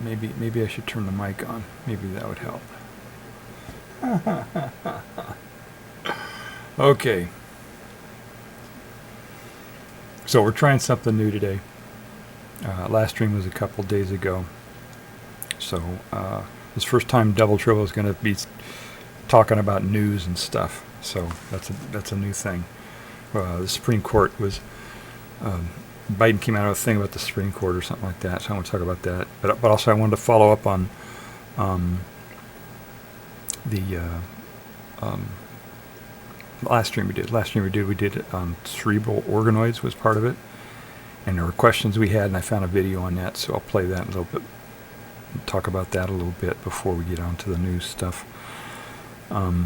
maybe I should turn the mic on. Maybe that would help. Okay. So we're trying something new today. Last stream was a couple days ago. So this first time Double Tribble is going to be talking about news and stuff. So that's a new thing. The Supreme Court was Biden came out with a thing about the Supreme Court or something like that. So I want to talk about that. But also I wanted to follow up on the last stream we did. We did Cerebral Organoids was part of it. And there were questions we had, and I found a video on that, so I'll play that a little bit, talk about that a little bit before we get on to the news stuff. So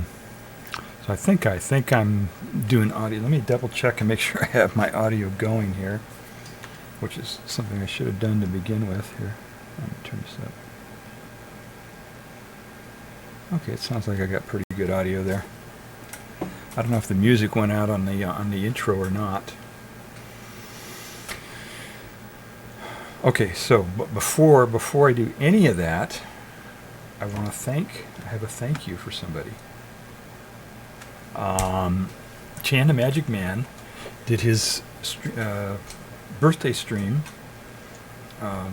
I think I'm doing audio. Let me double check and make sure I have my audio going here, which is something I should have done to begin with here. Let me turn this up. Okay, it sounds like I got pretty good audio there. I don't know if the music went out on the intro or not. Okay, so but before I do any of that, I have a thank you for somebody. Chan the Magic Man did his birthday stream a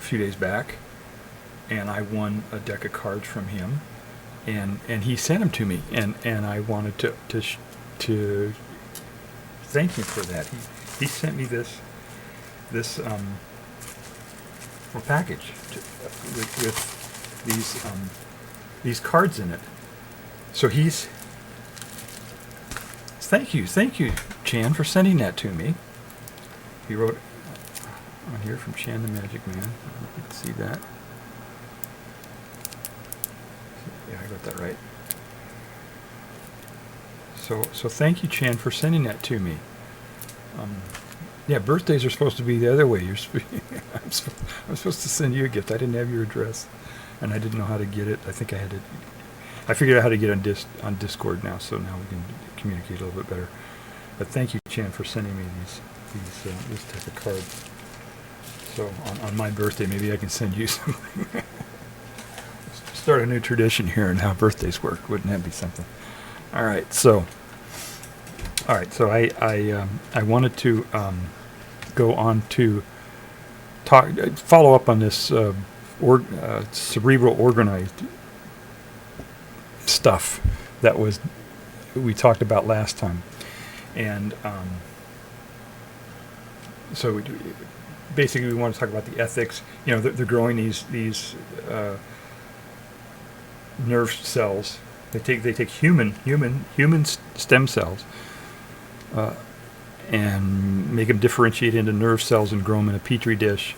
few days back, and I won a deck of cards from him, and he sent them to me, and I wanted to thank him for that. He sent me this package with these cards in it. So thank you, Chan, for sending that to me. He wrote on here from Chan the Magic Man. You can see that. Yeah, I got that right. So thank you, Chan, for sending that to me. Yeah, birthdays are supposed to be the other way. I'm supposed to send you a gift. I didn't have your address, and I didn't know how to get it. I figured out how to get on Discord now, so now we can communicate a little bit better. But thank you, Chan, for sending me this type of card. So on my birthday, maybe I can send you something. Start a new tradition here and how birthdays work. Wouldn't that be something? All right, so I wanted to go on to follow up on this cerebral organoid stuff that we talked about last time, and so basically we want to talk about the ethics. You know, they're growing these nerve cells. They take human stem cells and make them differentiate into nerve cells and grow them in a petri dish.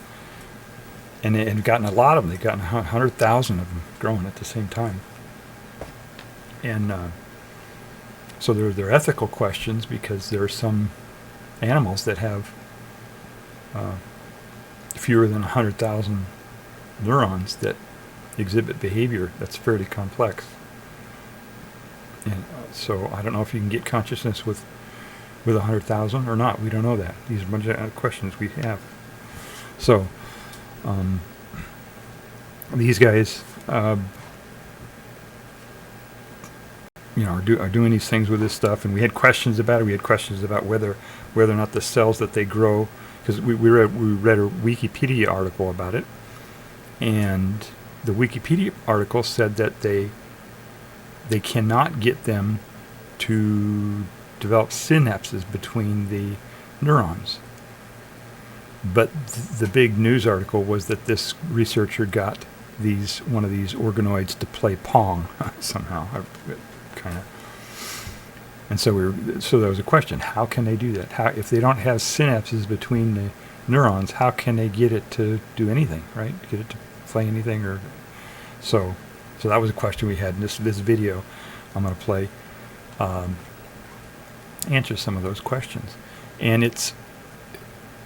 And they've gotten a lot of them. They've gotten 100,000 of them growing at the same time. And so there are ethical questions, because there are some animals that have fewer than 100,000 neurons that exhibit behavior that's fairly complex. And so I don't know if you can get consciousness with 100,000 or not. We don't know that. These are a bunch of questions we have. So these guys, are doing these things with this stuff, and we had questions about it. We had questions about whether or not the cells that they grow, because we read a Wikipedia article about it, and the Wikipedia article said that they cannot get them to develop synapses between the neurons. But the big news article was that this researcher got one of these organoids to play Pong somehow, kind of. And so there was a question: how can they do that? How, if they don't have synapses between the neurons, how can they get it to do anything? Right? Get it to play anything, or so that was a question we had in this video. I'm going to play answer some of those questions, and it's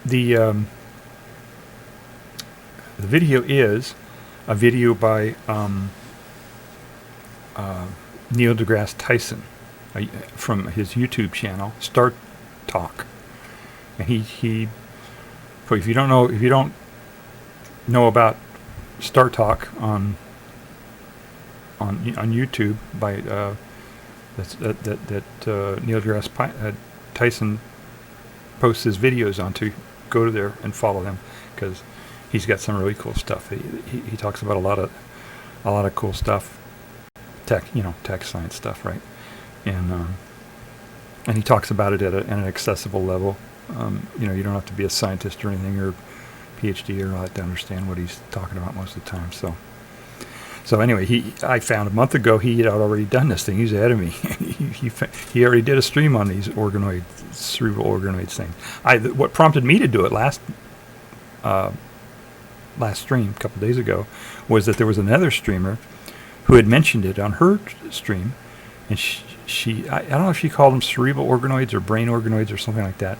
the video is a video by Neil deGrasse Tyson from his YouTube channel, Star Talk, and he if you don't know about Star Talk on YouTube by that Neil deGrasse Tyson posts his videos onto. Go to there and follow him because he's got some really cool stuff. He talks about a lot of cool stuff, tech science stuff, right? And he talks about it at an accessible level. You don't have to be a scientist or anything or PhD or all that to understand what he's talking about most of the time. So anyway, I found a month ago he had already done this thing. He's ahead of me. he already did a stream on these cerebral organoids things. What prompted me to do it last stream a couple days ago was that there was another streamer who had mentioned it on her stream, and I don't know if she called them cerebral organoids or brain organoids or something like that,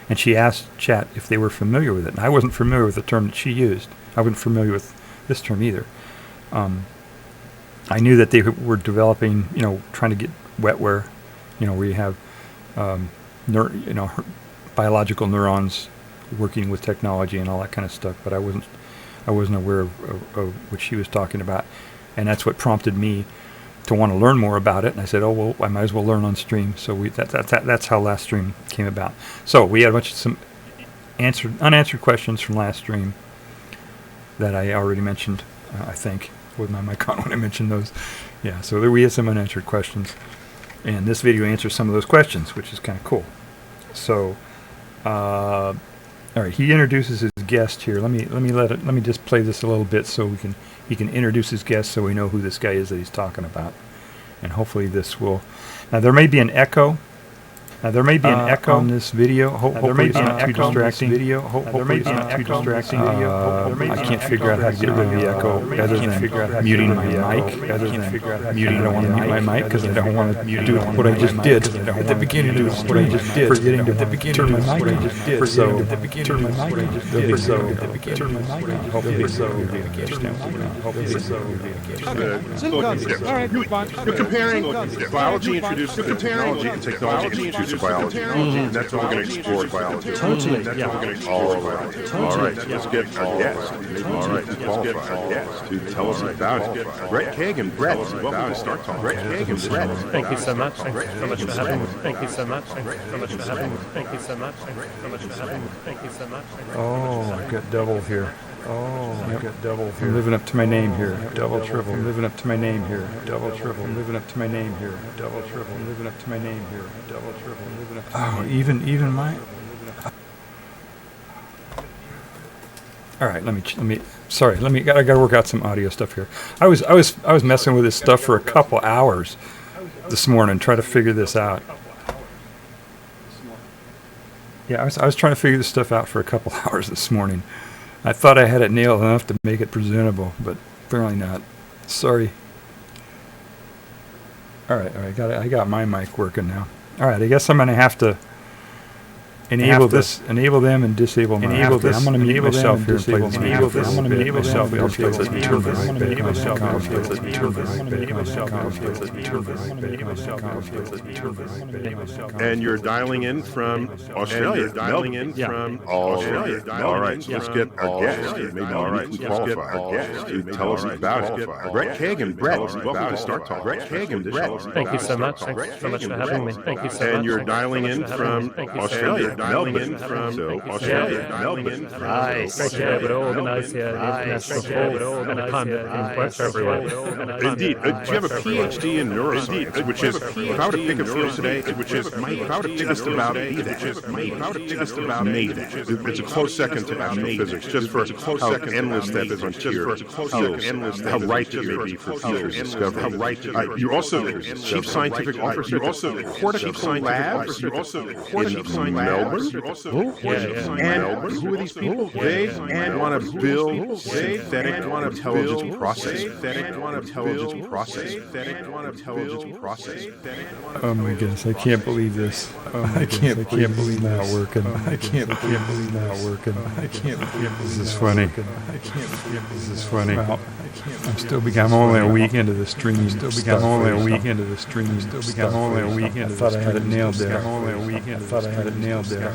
and she asked chat if they were familiar with it, and I wasn't familiar with the term that she used. I wasn't familiar with this term either. I knew that they were developing, trying to get wetware, where you have, biological neurons working with technology and all that kind of stuff. But I wasn't aware of what she was talking about, and that's what prompted me to want to learn more about it. And I said, oh well, I might as well learn on stream. So that's how last stream came about. So we had some unanswered questions from last stream that I already mentioned, I think, with my mic on when I mentioned those. Yeah, so we had some unanswered questions, and this video answers some of those questions, which is kind of cool. So, all right, he introduces his guest here. Let me just play this a little bit so he can introduce his guest so we know who this guy is that he's talking about, and hopefully this will. Now there may be an echo. On this video. Hopefully it's not too distracting. I can't figure out how to get rid of the echo other than muting my mic. I don't want to mute my mic because I don't want to do what I just did at the beginning of the stream. Forgetting to turn my mic on. So turn my mic on. Hopefully so. You're comparing biology introduced to technology and technology introduced to biology. And that's what we're going to explore biology. Totally. That's what we're going to explore biology. All right, let's get our guest. All right, let's get our guest to tell us about it. Brett Kagan. Brett, welcome to Start Talk. Brett Kagan. Brett. Thank you so much. Thank you so much for having me. Thank you so much. Thank you so much for having me. Thank you so much. Thank you so much for having me. Thank you so much. Oh, I've got double here. I've got double here. I'm living up to my name here. Double triple. I'm living up to my name here. Double triple. I'm living up to my name here. Double triple. I'm living up to my name here. Double triple. I'm living up to my name. Even my. All right, let me. Sorry, I got to work out some audio stuff here. I was messing with this stuff for a couple hours this morning, trying to figure this out. Yeah, I was trying to figure this stuff out for a couple hours this morning. I thought I had it nailed enough to make it presentable, but apparently not. Sorry. All right, I got my mic working now. All right, I guess I'm going to have to enable them and disable my. I'm going to mute myself here and play this. I'm going to mute myself here and play this. And you're dialing in from Australia. Australia. All right, so let's get our guest. Maybe we can qualify our guest to tell us about it. Brett Kagan. Brett, welcome to Start Talk. Brett Kagan. Brett. Thank you so much. Thanks so much for having me. Thank you so much. And you're dialing in from Australia. Melbourne from Australia. Melbourne. Nice. Cerebral Organoids here. International Call. Anaconda. Works everywhere. Indeed. Do you have a PhD in neuroscience, which is, if I were to pick a field today, which is, if I were to just about be that, it's a close second to astrophysics, just for how endless that frontier is, how ripe it may be for future discovery. You're also the chief scientific officer. You're also the Cortical Labs. You're also the Cortical Melbourne. And who are these people? They want to build synthetic intelligence process. Oh my goodness, I can't believe this. I can't believe not working. This is funny. Well, I'm only a week into the stream. I thought I had it nailed there.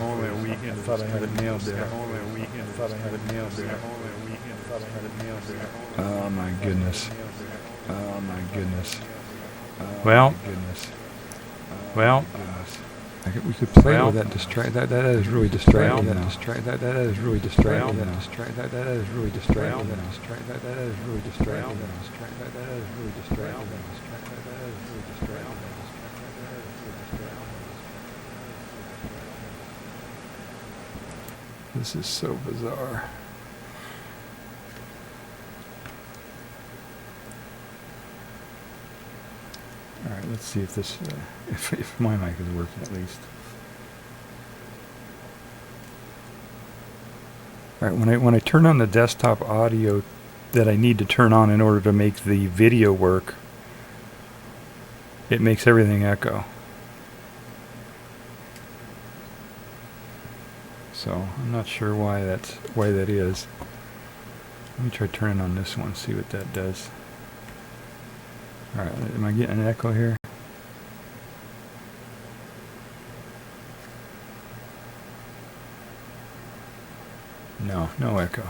Oh my goodness. Oh my goodness. Well, we could play with that distract. That is really distracting. That is really distracting. That is really distracting. That is really distracting. That is really distracting. That is really distracting. This is so bizarre. All right, let's see if this, if my mic is working at least. All right, when I turn on the desktop audio that I need to turn on in order to make the video work, it makes everything echo. So I'm not sure why that is. Let me try turning on this one, see what that does. All right, am I getting an echo here? No, no echo.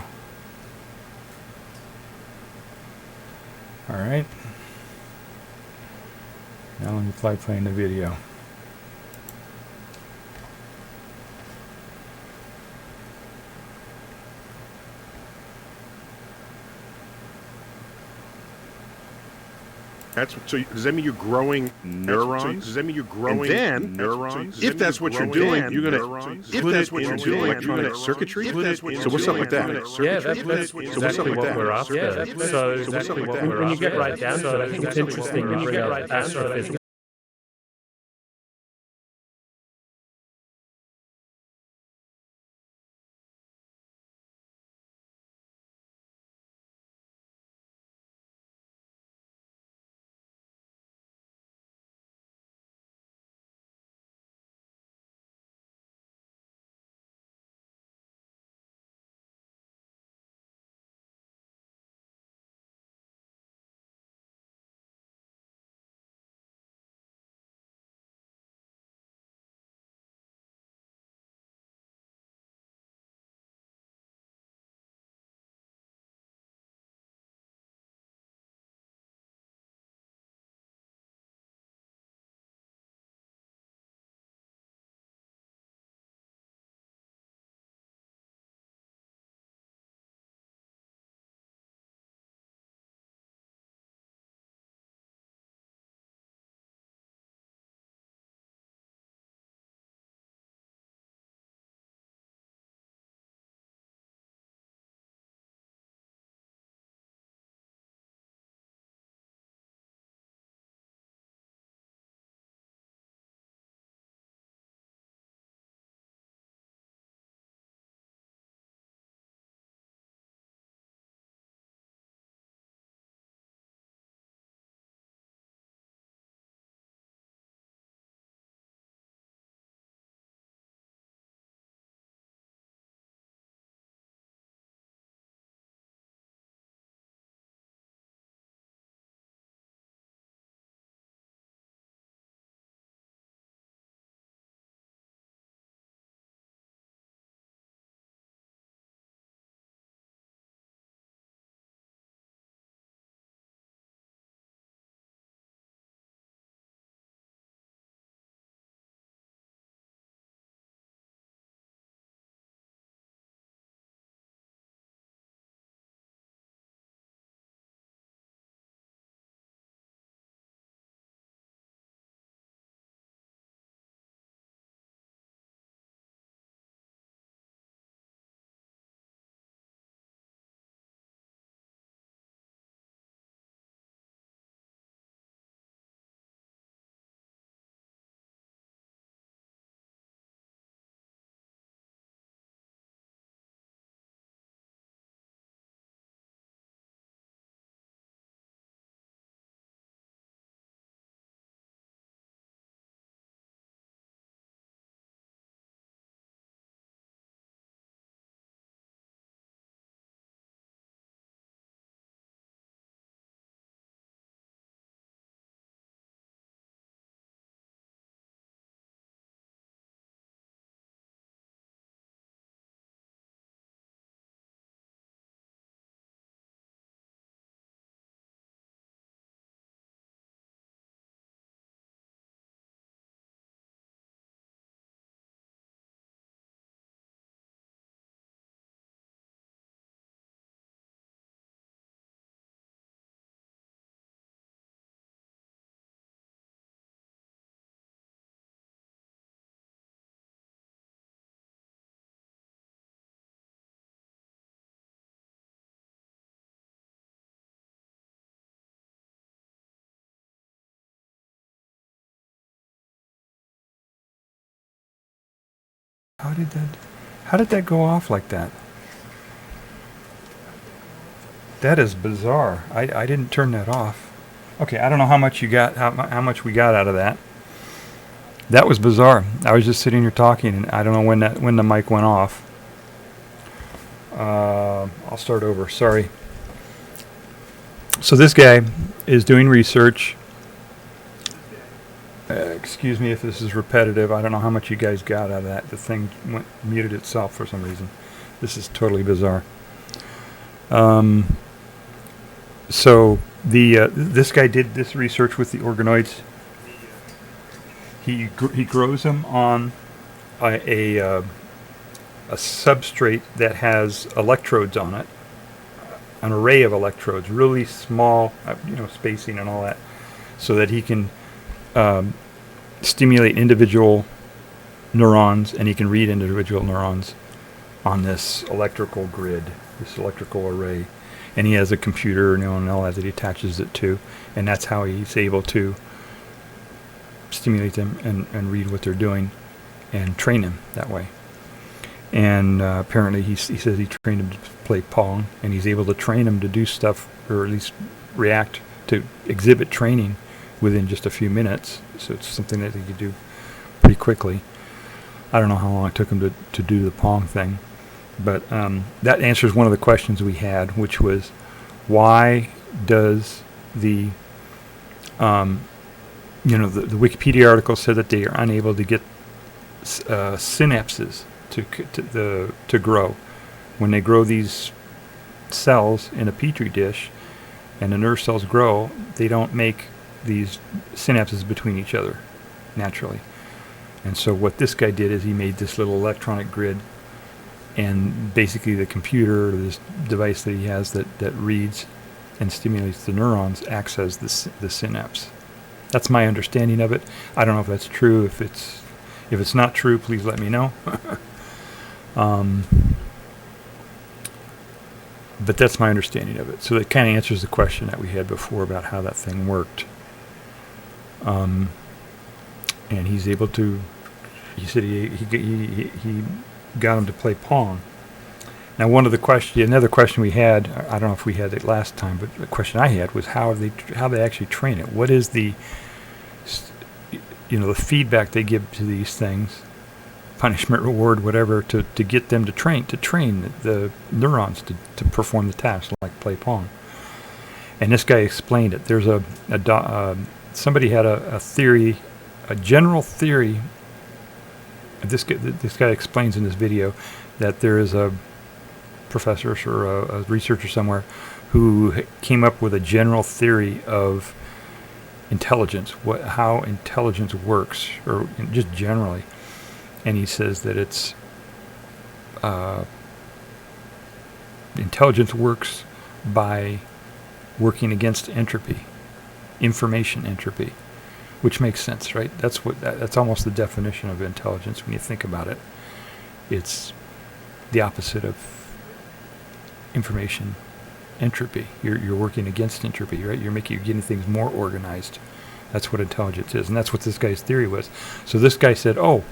All right. Now let me try playing the video. So does that mean you're growing neurons? Does that mean you're growing neurons? If that's what you're doing, you're gonna. If that's what you're doing, electronic circuitry. So what's up with that? Yeah, that's exactly what we're after. So when you get right down to it, I think it's interesting you bring up astrophysics. How did that go off like that? That is bizarre. I didn't turn that off. Okay, I don't know how much you got, how much we got out of that. That was bizarre. I was just sitting here talking, and I don't know when the mic went off. I'll start over. Sorry. So this guy is doing research. Excuse me if this is repetitive. I don't know how much you guys got out of that. The thing muted itself for some reason. This is totally bizarre. So this guy did this research with the organoids. He grows them on a substrate that has electrodes on it, an array of electrodes, really small, spacing and all that, so that he can stimulate individual neurons, and he can read individual neurons on this electrical grid, this electrical array. And he has a computer, and all that he attaches it to, and that's how he's able to stimulate them and read what they're doing and train them that way. And apparently he says he trained him to play Pong, and he's able to train him to do stuff, or at least react to exhibit training within just a few minutes. So it's something that he could do pretty quickly. I don't know how long it took him to do the Pong thing. But that answers one of the questions we had, which was, why does the Wikipedia article said that they are unable to get synapses to grow when they grow these cells in a petri dish, and the nerve cells grow. They don't make these synapses between each other naturally. And so what this guy did is he made this little electronic grid. And basically the computer, or this device that he has that reads and stimulates the neurons, acts as the synapse. That's my understanding of it. I don't know if that's true. If it's not true, please let me know. But that's my understanding of it. So that kind of answers the question that we had before about how that thing worked. And he's able to. He said he got him to play Pong. Now, another question we had, I don't know if we had it last time, but the question I had was how they actually train it. What is the feedback they give to these things, punishment, reward, whatever, to get them to train the neurons to perform the task like play Pong. And this guy explained it. There's somebody had a theory, a general theory. This guy explains in this video that there is a professor or a researcher somewhere who came up with a general theory of intelligence, how intelligence works, or just generally. And he says that it's intelligence works by working against entropy, information entropy. Which makes sense, right? That's almost the definition of intelligence when you think about it. It's the opposite of information entropy. You're working against entropy, right? You're getting things more organized. That's what intelligence is, and that's what this guy's theory was. So this guy said, "Oh,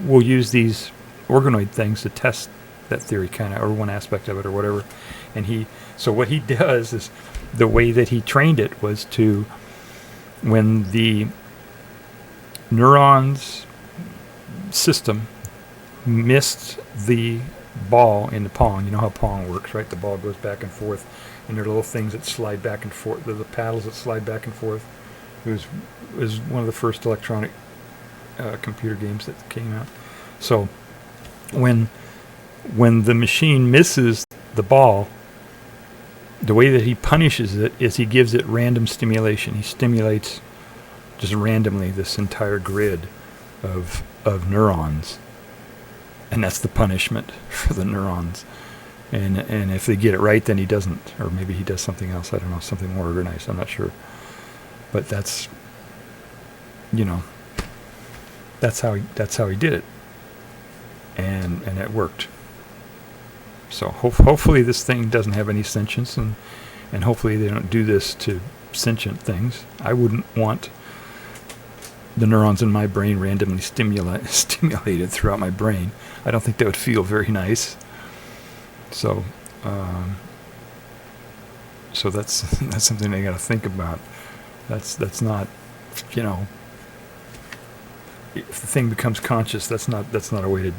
we'll use these organoid things to test that theory, kind of, or one aspect of it, or whatever." And so what he does is, the way that he trained it was to, when the neurons system missed the ball in the Pong, you know how Pong works, right? The ball goes back and forth, and there are little things that slide back and forth. There are the paddles that slide back and forth. It was one of the first electronic computer games that came out. So when the machine misses the ball, the way that he punishes it is he gives it random stimulation. He stimulates just randomly this entire grid of neurons. And that's the punishment for the neurons. And if they get it right, then he doesn't. Or maybe he does something else. I don't know, something more organized. I'm not sure. But that's how he did it. And it worked. So hopefully this thing doesn't have any sentience, and hopefully they don't do this to sentient things. I wouldn't want the neurons in my brain randomly stimulated throughout my brain. I don't think that would feel very nice. So, so that's something they got to think about. That's not, you know, if the thing becomes conscious, that's not a way to.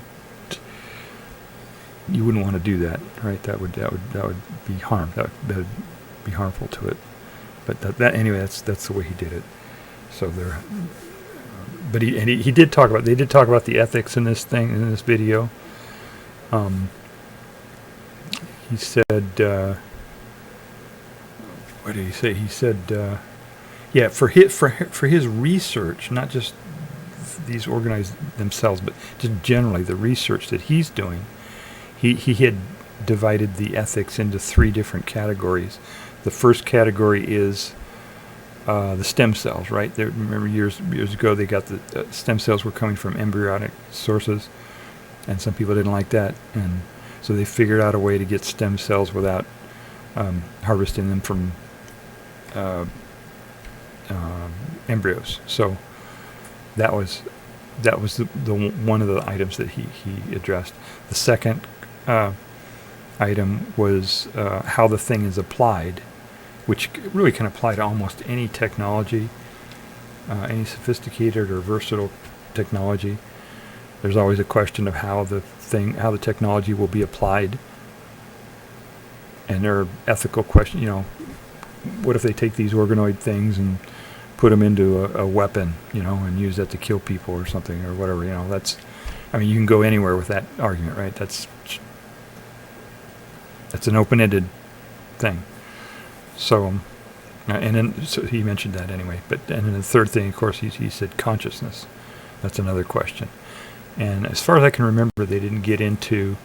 You wouldn't want to do that, right? That would be harm. That would be harmful to it. But that anyway, that's the way he did it. So there. But he did talk about. They did talk about the ethics in this thing in this video. He said. What did he say? He said. Yeah, for his research, not just these organoids themselves, but just generally the research that he's doing. He had divided the ethics into 3 different categories. The first category is the stem cells, right? Remember years ago they got the stem cells were coming from embryonic sources, and some people didn't like that, and so they figured out a way to get stem cells without harvesting them from embryos. So that was the one of the items that he addressed. The second item was how the thing is applied, which really can apply to almost any technology, any sophisticated or versatile technology. There's always a question of how the technology will be applied, and there are ethical questions. You know, what if they take these organoid things and put them into a weapon, you know, and use that to kill people or something or whatever? You know, I mean, you can go anywhere with that argument, right? That's an open-ended thing. So, and then so he mentioned that anyway. And then the third thing, of course, he said consciousness. That's another question. And as far as I can remember, they didn't get into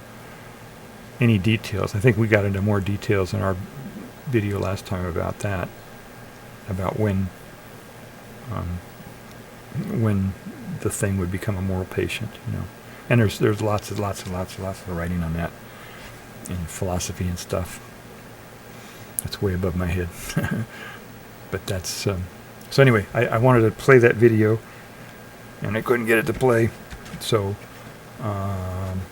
any details. I think we got into more details in our video last time about that, about when the thing would become a moral patient, you know. And there's lots of writing on that in philosophy and stuff. That's way above my head. But that's so anyway, I wanted to play that video and I couldn't get it to play, so I'll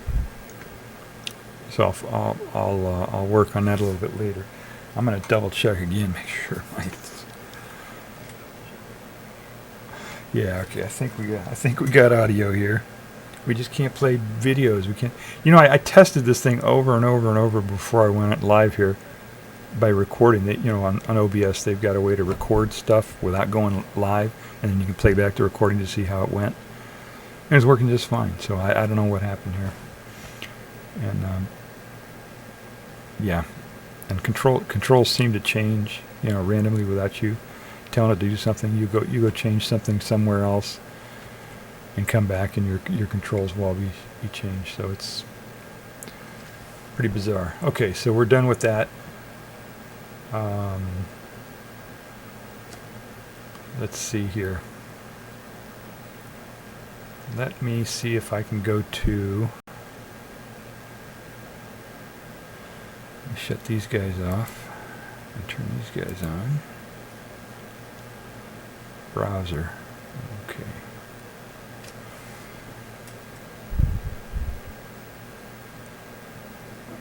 work on that a little bit later. I'm gonna double check again, make sure yeah, okay, I think we got audio here. We just can't play videos. We can't. You know, I tested this thing over and over and over before I went live here by recording it. You know, on OBS they've got a way to record stuff without going live, and then you can play back the recording to see how it went. And it's working just fine. So I don't know what happened here. And yeah, and controls seem to change, you know, randomly without you telling it to do something. You go change something somewhere else, and come back, and your controls will all be changed. So it's pretty bizarre. Okay, so we're done with that. Let's see here. Let me see if I can go to. Let me shut these guys off and turn these guys on. Browser. Okay.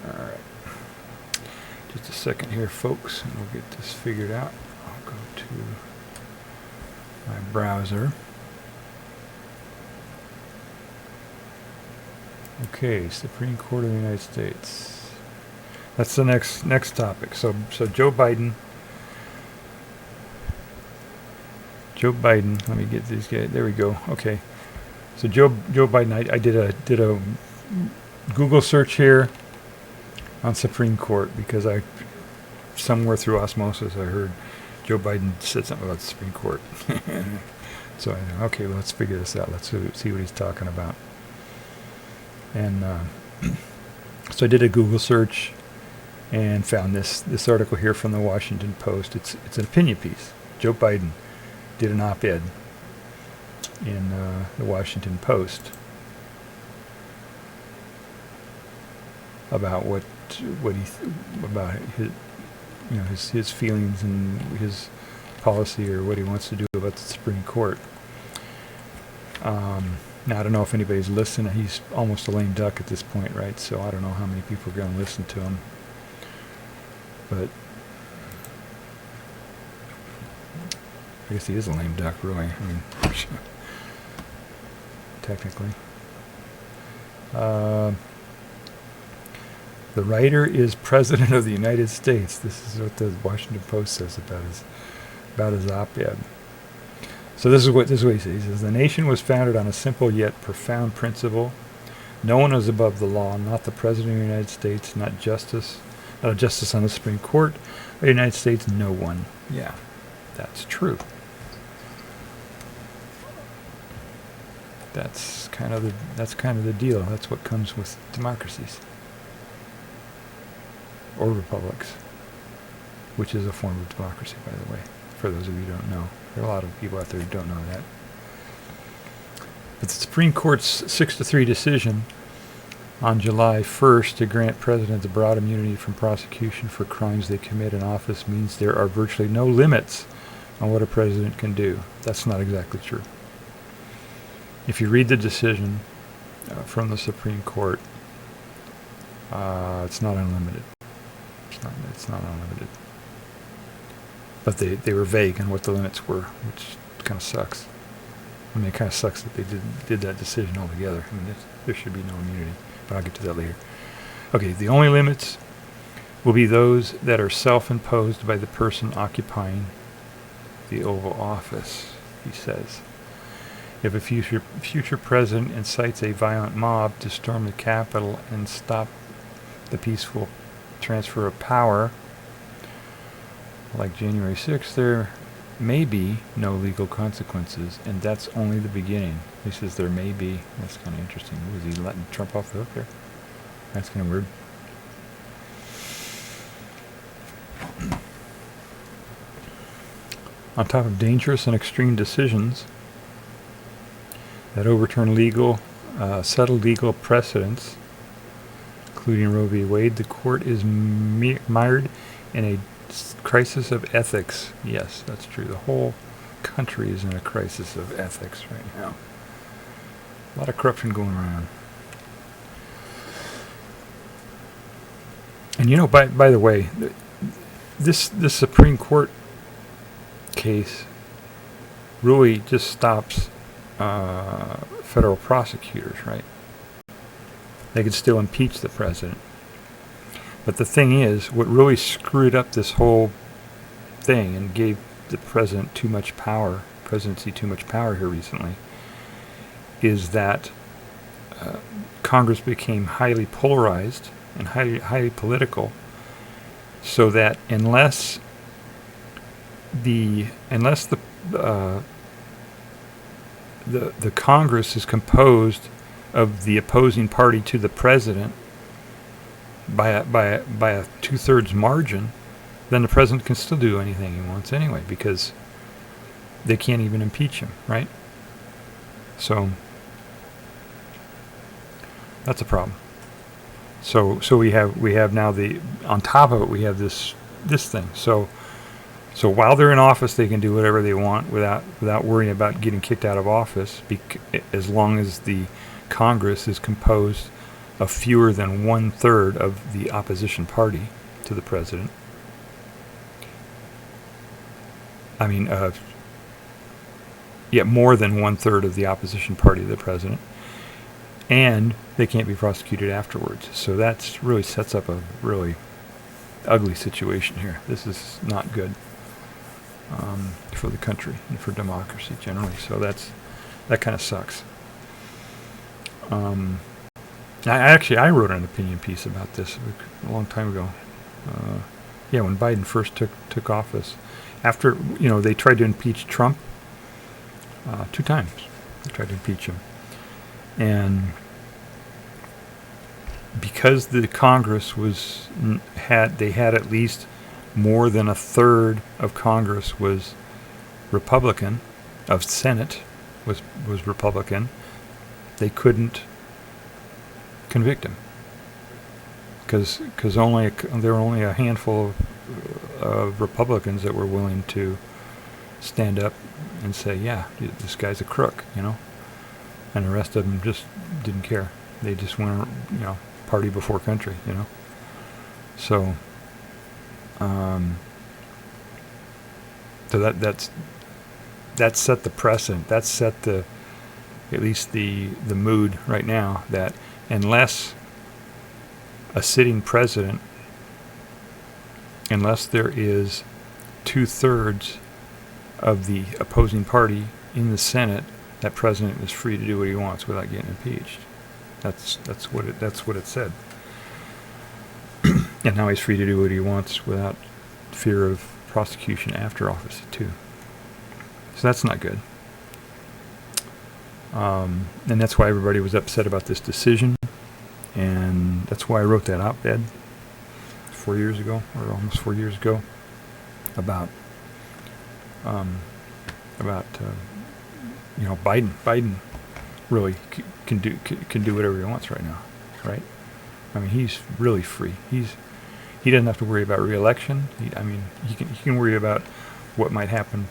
Alright. Just a second here, folks, and we'll get this figured out. I'll go to my browser. Okay, Supreme Court of the United States. That's the next topic. So Joe Biden. Let me get these guys. There we go. Okay. So Joe Biden. I did a Google search here on Supreme Court because somewhere through osmosis I heard Joe Biden said something about the Supreme Court. So I know, okay, well, let's figure this out. Let's see what he's talking about. And so I did a Google search and found this article here from the Washington Post. It's an opinion piece. Joe Biden did an op-ed in the Washington Post about about his feelings and his policy, or what he wants to do about the Supreme Court. Now, I don't know if anybody's listening. He's almost a lame duck at this point, right? So I don't know how many people are going to listen to him. But I guess he is a lame duck, really. I mean, technically. The writer is President of the United States. This is what the Washington Post says about his op-ed. So this is what he says. He says, the nation was founded on a simple yet profound principle. No one is above the law, not the President of the United States, not a justice on the Supreme Court of the United States, no one. Yeah, that's true. That's kind of the deal. That's what comes with democracies. Or republics, which is a form of democracy, by the way, for those of you who don't know. There are a lot of people out there who don't know that. But the Supreme Court's 6-3 decision on July 1st to grant presidents broad immunity from prosecution for crimes they commit in office means there are virtually no limits on what a president can do. That's not exactly true. If you read the decision from the Supreme Court, it's not unlimited. It's not unlimited. But they were vague on what the limits were, which kind of sucks. I mean, it kind of sucks that they did that decision altogether. I mean, there should be no immunity, but I'll get to that later. Okay, the only limits will be those that are self-imposed by the person occupying the Oval Office, he says. If a future president incites a violent mob to storm the Capitol and stop the peaceful transfer of power, like January 6th, there may be no legal consequences, and that's only the beginning. He says there may be. That's kind of interesting. Was he letting Trump off the hook there? That's kind of weird. On top of dangerous and extreme decisions that overturn settled legal precedents, including Roe v. Wade, the court is mired in a crisis of ethics. Yes, that's true. The whole country is in a crisis of ethics right now. A lot of corruption going around. And you know, by the way, this Supreme Court case really just stops federal prosecutors, right? They could still impeach the president. But the thing is, what really screwed up this whole thing and gave the presidency too much power here recently, is that Congress became highly polarized and highly political, so that unless the Congress is composed of the opposing party to the president by a 2/3 margin, then the president can still do anything he wants anyway, because they can't even impeach him, right? So that's a problem. So we have now on top of it we have this thing. So while they're in office, they can do whatever they want without worrying about getting kicked out of office, as long as the Congress is composed of fewer than 1/3 of the opposition party to the president. I mean, more than 1/3 of the opposition party to the president, and they can't be prosecuted afterwards. So that really sets up a really ugly situation here. This is not good for the country and for democracy generally. So that kind of sucks. I wrote an opinion piece about this a long time ago. When Biden first took office, after they tried to impeach Trump 2 times. They tried to impeach him, and because the Congress had at least more than 1/3 of Congress was Republican, of Senate was Republican, they couldn't convict him because there were only a handful of Republicans that were willing to stand up and say, yeah, this guy's a crook, and the rest of them just didn't care. They just went, party before country, So, so that set the precedent. That set at least the mood right now, that unless a sitting president, unless there is 2/3 of the opposing party in the Senate, that president is free to do what he wants without getting impeached. That's what it said. And now he's free to do what he wants without fear of prosecution after office too. So that's not good. And that's why everybody was upset about this decision. And that's why I wrote that op-ed 4 years ago, or almost 4 years ago, about Biden really can do whatever he wants right now, right? I mean, he's really free. He doesn't have to worry about re-election. He can worry about what might happen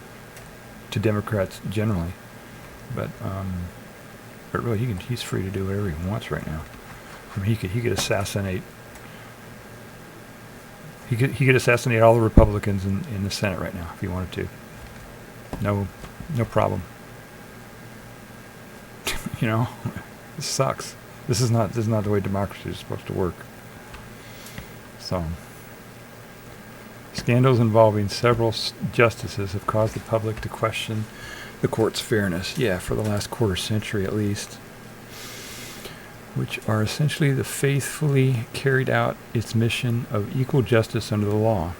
to Democrats generally, but really he's free to do whatever he wants right now. I mean, he could assassinate. He could assassinate all the Republicans in the Senate right now if he wanted to. No problem. This sucks. This is not the way democracy is supposed to work. So, scandals involving several justices have caused the public to question the court's fairness. Yeah, for the last quarter century at least, which are essentially the faithfully carried out its mission of equal justice under the law.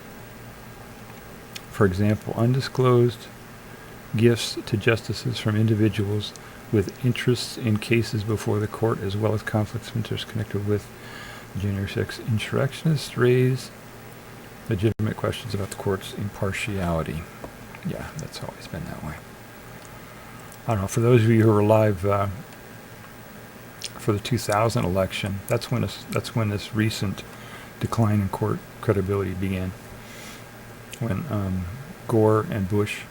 For example, undisclosed gifts to justices from individuals with interests in cases before the court, as well as conflicts of interest connected with January 6th insurrectionists, raise legitimate questions about the court's impartiality. Yeah, that's always been that way. I don't know, for those of you who were alive for the 2000 election, that's when this recent decline in court credibility began. When Gore and Bush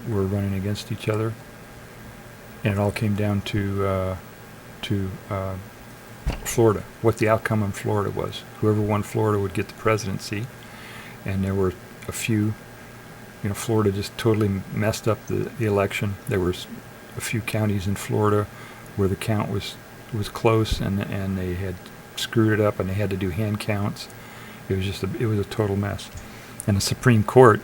were running against each other, and it all came down to Florida. What the outcome in Florida was. Whoever won Florida would get the presidency, and there were a few. Florida just totally messed up the election. There was a few counties in Florida where the count was close, and they had screwed it up, and they had to do hand counts. It was a total mess, and the Supreme Court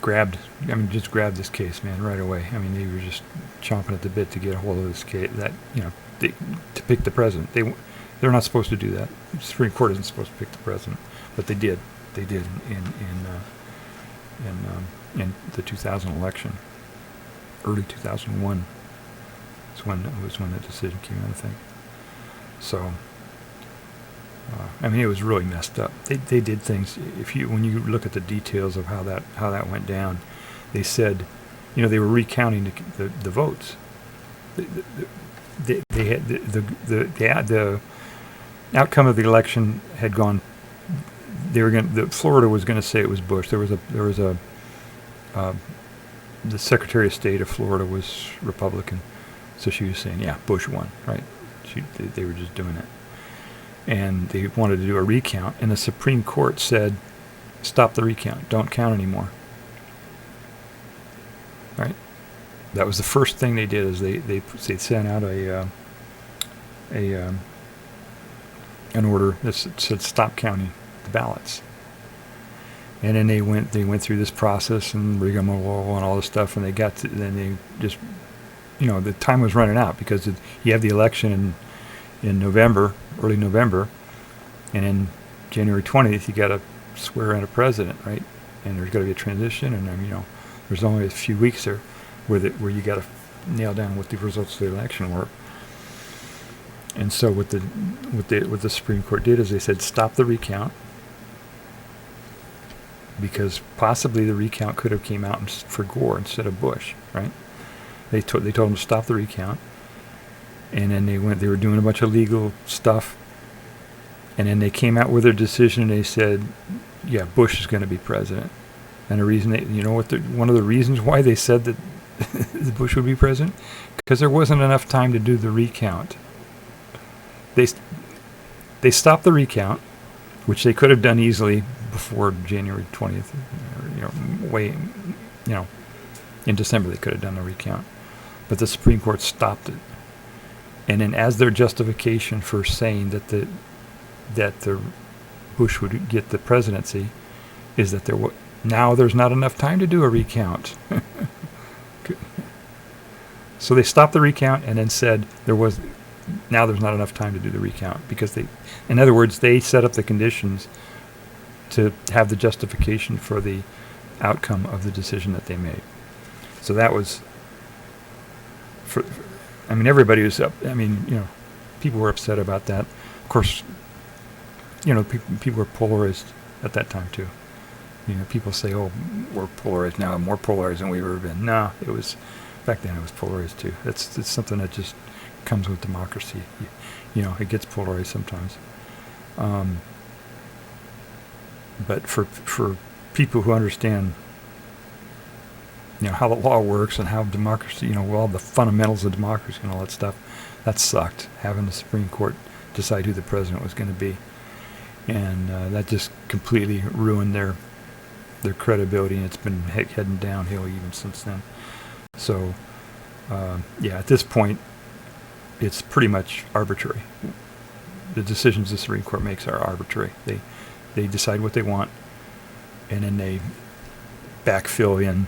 just grabbed this case, man, right away. I mean, they were just chomping at the bit to get a hold of this case. To pick the president. They're not supposed to do that. The Supreme Court isn't supposed to pick the president, but they did. They did in the 2000 election. Early 2001 was when the decision came out, I think. So, it was really messed up. They did things. When you look at the details of how that went down, they said, they were recounting the votes. They had the outcome of the election had gone. Florida was going to say it was Bush. There was a the Secretary of State of Florida was Republican, so she was saying, yeah, Bush won, right? They were just doing it, and they wanted to do a recount, and the Supreme Court said, stop the recount, don't count anymore, right? That was the first thing they did. Is they sent out an order that said stop counting the ballots, and then they went through this process and rigmarole and all this stuff, and then they just the time was running out because you have the election in November, early November, and then January 20th you got to swear in a president, right? And there's got to be a transition, and there's only a few weeks there where you got to nail down what the results of the election were. And so what the Supreme Court did is they said stop the recount, because possibly the recount could have came out for Gore instead of Bush, right? They told him to stop the recount, and then they were doing a bunch of legal stuff, and then they came out with their decision and they said, yeah, Bush is going to be president. And the reason one of the reasons why they said that Bush would be president, because there wasn't enough time to do the recount. They stopped the recount, which they could have done easily before January 20th, in December they could have done the recount. But the Supreme Court stopped it. And then as their justification for saying that the Bush would get the presidency is that now there's not enough time to do a recount. So they stopped the recount and then said now there's not enough time to do the recount, because in other words, they set up the conditions to have the justification for the outcome of the decision that they made. So that was everybody was people were upset about that. Of course, people were polarized at that time too. People say, "Oh, we're polarized now, more polarized than we've ever been." No, back then it was polarized too. It's something that just comes with democracy. It gets polarized sometimes. But for people who understand, how the law works and how democracy, all the fundamentals of democracy and all that stuff, that sucked, having the Supreme Court decide who the president was going to be. And that just completely ruined their credibility, and it's been heading downhill even since then. So, at this point, it's pretty much arbitrary. The decisions the Supreme Court makes are arbitrary. They decide what they want, and then they backfill in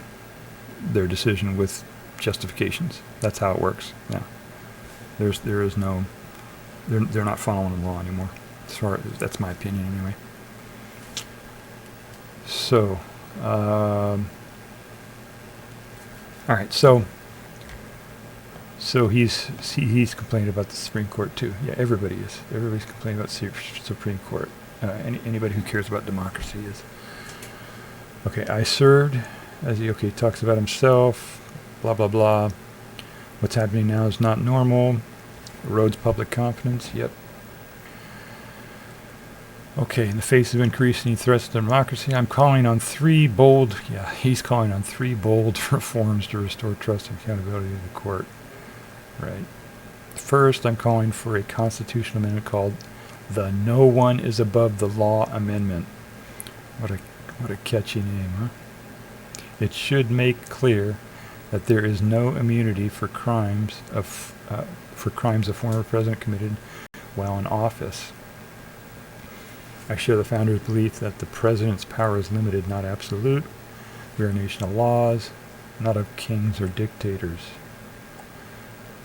their decision with justifications. That's how it works. Yeah, there is no. They're not following the law anymore. That's my opinion anyway. So, all right. So he's complaining about the Supreme Court too. Yeah, everybody is. Everybody's complaining about the Supreme Court. Anybody who cares about democracy is. Okay, I served, he talks about himself, blah, blah, blah. What's happening now is not normal. Erodes public confidence, yep. Okay, in the face of increasing threats to democracy, he's calling on three bold reforms to restore trust and accountability to the court. Right. First, I'm calling for a constitutional amendment called the No One is Above the Law Amendment. What a catchy name, huh? It should make clear that there is no immunity for crimes a former president committed while in office. I share the founders' belief that the president's power is limited, not absolute. We are a nation of laws, not of kings or dictators.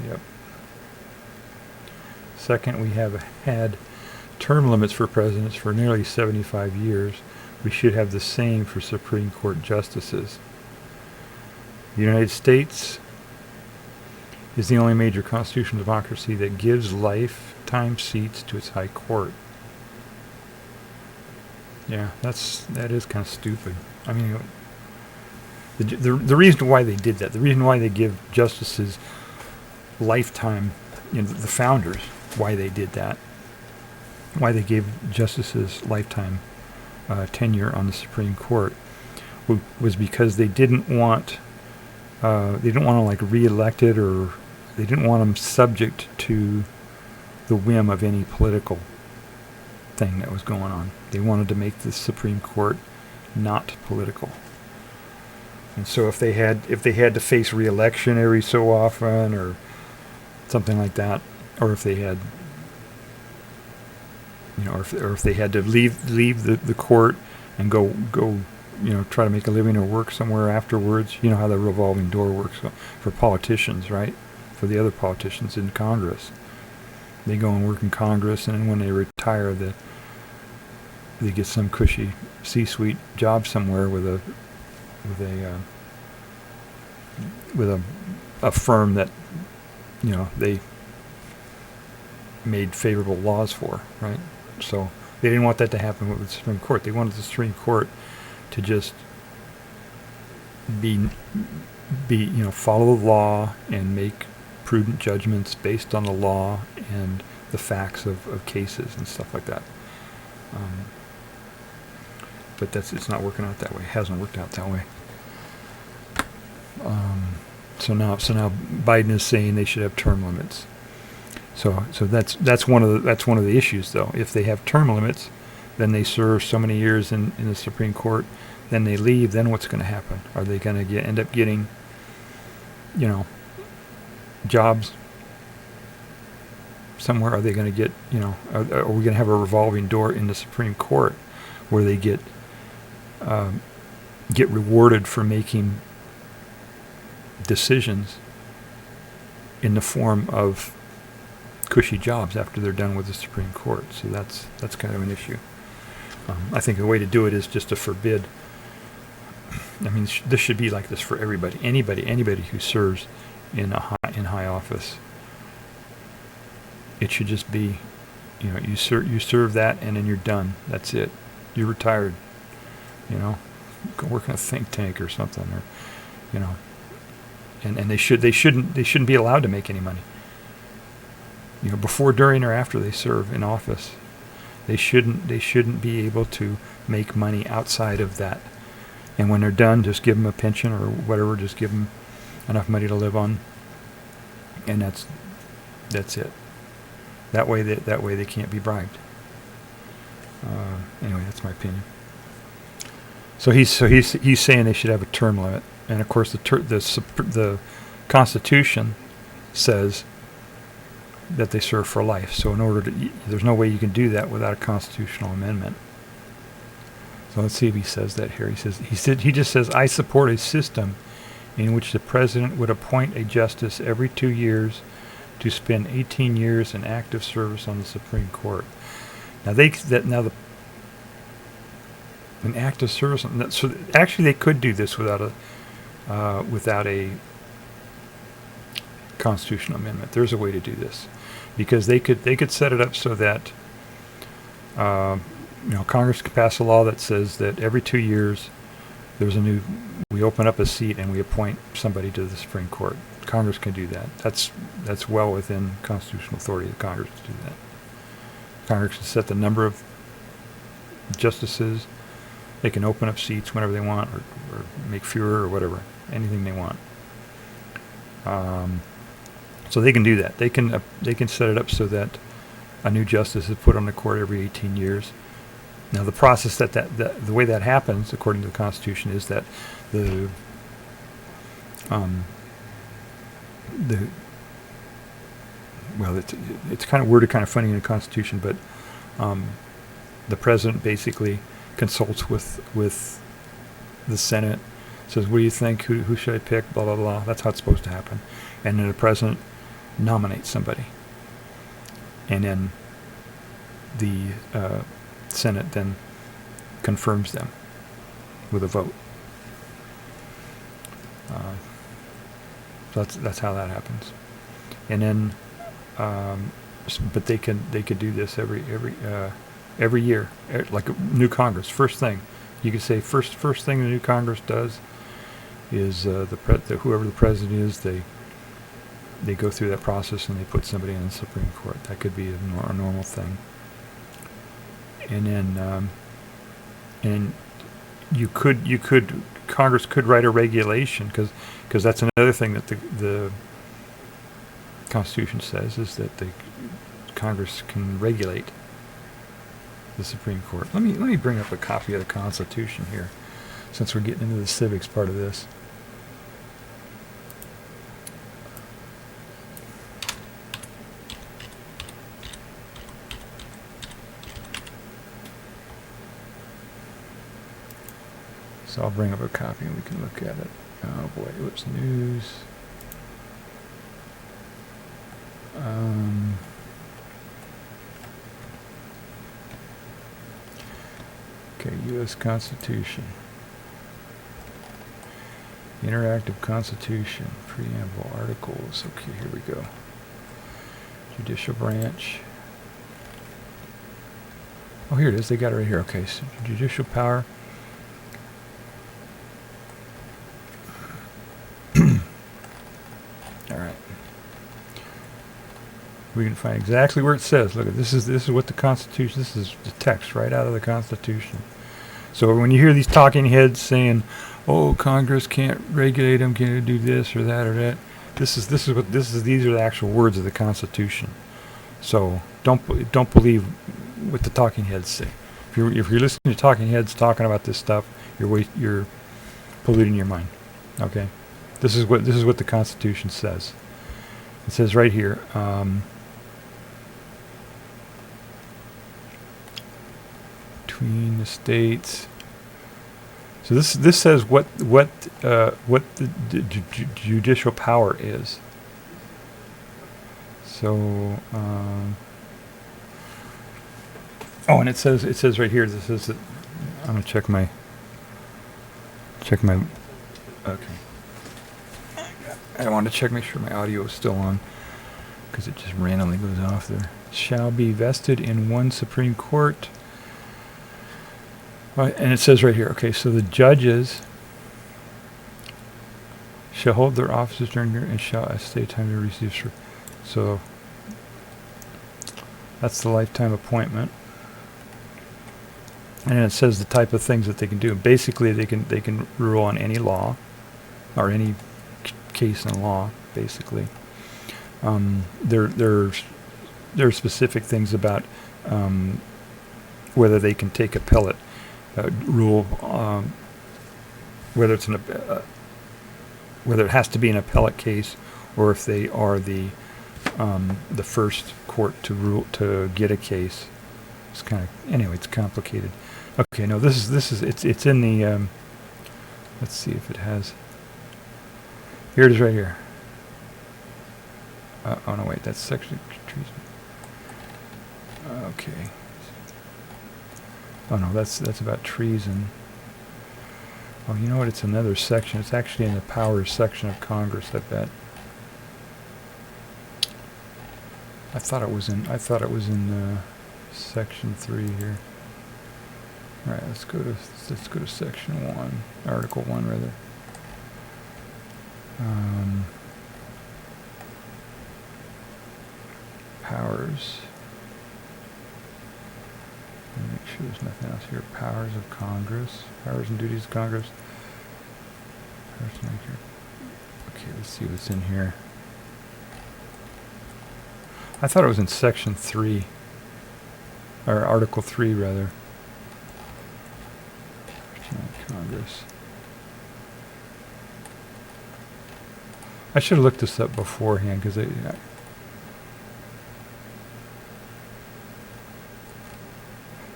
Yep. Second, we have had term limits for presidents for nearly 75 years. We should have the same for Supreme Court justices. The United States is the only major constitutional democracy that gives lifetime seats to its high court. Yeah, that is kind of stupid. I mean, the reason why they did that, the reason why they give justices lifetime, the founders, why they did that, why they gave justices lifetime tenure on the Supreme Court, was because they didn't want to re-elected, or they didn't want them subject to the whim of any political thing that was going on. They wanted to make the Supreme Court not political. And so if they had to face re-election every so often or something like that, or if they had, or if they had to leave the court and go try to make a living or work somewhere afterwards, how the revolving door works for politicians, right? For the other politicians in Congress, they go and work in Congress, and then when they retire, they get some cushy C-suite job somewhere with a firm that they made favorable laws for, right? So they didn't want that to happen with the Supreme Court. They wanted the Supreme Court to just be follow the law and make prudent judgments based on the law and the facts of cases and stuff like that. But it's not working out that way. It hasn't worked out that way. So now Biden is saying they should have term limits. So that's one of the issues, though. If they have term limits, then they serve so many years in the Supreme Court, then they leave. Then what's going to happen? Are they going to end up getting, jobs somewhere? Are they going to get, are we going to have a revolving door in the Supreme Court where they get rewarded for making decisions in the form of cushy jobs after they're done with the Supreme Court? So that's kind of an issue. I think the way to do it is just to forbid. I mean, this should be like this for everybody. Anybody who serves in high office. It should just be, you serve that and then you're done. That's it. You're retired. Go work in a think tank or something, or and they shouldn't be allowed to make any money. Before, during, or after they serve in office, they shouldn't be able to make money outside of that. And when they're done, just give them a pension or whatever. Just give them enough money to live on, and that's it. That way they can't be bribed. Anyway, that's my opinion. So he's saying they should have a term limit, and of course the Constitution says that they serve for life. So there's no way you can do that without a constitutional amendment. So let's see if he says that here. He just says, I support a system in which the president would appoint a justice every 2 years to spend 18 years in active service on the Supreme Court. Now an active service. So actually, they could do this without a constitutional amendment. There's a way to do this, because they could set it up so that Congress could pass a law that says that every 2 years we open up a seat and we appoint somebody to the Supreme Court. Congress can do that. That's well within constitutional authority of Congress to do that. Congress can set the number of justices. They can open up seats whenever they want, or make fewer, or whatever, anything they want. So they can do that. They can set it up so that a new justice is put on the court every 18 years. Now, the process the way that happens, according to the Constitution, is that it's kind of worded kind of funny in the Constitution, but the president basically consults with the Senate, says, what do you think? Who should I pick? Blah, blah, blah. That's how it's supposed to happen. And then the president nominates somebody. And then the Senate then confirms them with a vote. So that's how that happens. And then, but they could do this every year, like a new Congress. First thing, you could say first thing the new Congress does is whoever the president is, they go through that process and they put somebody in the Supreme Court. That could be a normal thing. And then, and Congress could write a regulation, because that's another thing that the Constitution says, is that the Congress can regulate the Supreme Court. Let me bring up a copy of the Constitution here, since we're getting into the civics part of this. So I'll bring up a copy and we can look at it. Oh boy, what's news? Okay, U.S. Constitution. Interactive Constitution. Preamble. Articles. Okay, here we go. Judicial branch. Oh, here it is. They got it right here. Okay, so judicial power. All right. We can find exactly where it says. Look, this is what the Constitution. This is the text right out of the Constitution. So when you hear these talking heads saying, "Oh, Congress can't regulate them, can't do this or that or that," these are the actual words of the Constitution. So don't believe what the talking heads say. If you're listening to talking heads talking about this stuff, you're polluting your mind. Okay, this is what the Constitution says. It says right here. Between the states. So this says what the judicial power is. So and it says right here. This is that I'm gonna check my. Okay. I want to make sure my audio is still on, because it just randomly goes off there. Shall be vested in one Supreme Court. Right, and it says right here, okay, so the judges shall hold their offices during year and shall at state time to receive. So that's the lifetime appointment. And it says the type of things that they can do. Basically, they can rule on any law or any case in law. Basically, there's specific things about whether they can take appellate rule, whether it has to be an appellate case, or if they are the first court to get a case. It's it's complicated. Okay, no, it's in the. Let's see if it has. Here it is, right here. Oh no, wait, that's section treason. Okay. Oh no, that's about treason. Oh, you know what? It's another section. It's actually in the powers section of Congress, I bet. I thought it was in section 3 here. All right, let's go to section 1, article 1 rather. Powers. Make sure there's nothing else here. Powers of Congress. Powers and duties of Congress. Okay, let's see what's in here. I thought it was in section 3. Or article 3, rather. Congress. I should have looked this up beforehand, because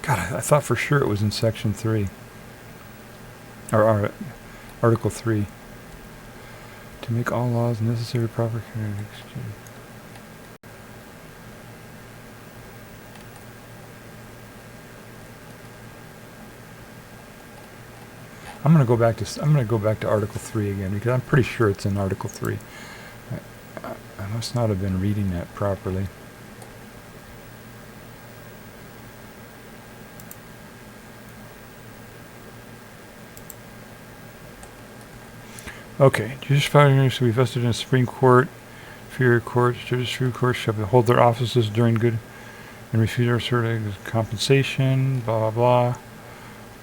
I thought for sure it was in section 3. Or article 3. To make all laws necessary, proper executed. I'm going to go back to article 3 again, because I'm pretty sure it's in article 3. I must not have been reading that properly. Okay, judicial power shall be vested in a Supreme Court, inferior courts, judicial courts shall hold their offices during good and refuse or assert compensation, blah, blah,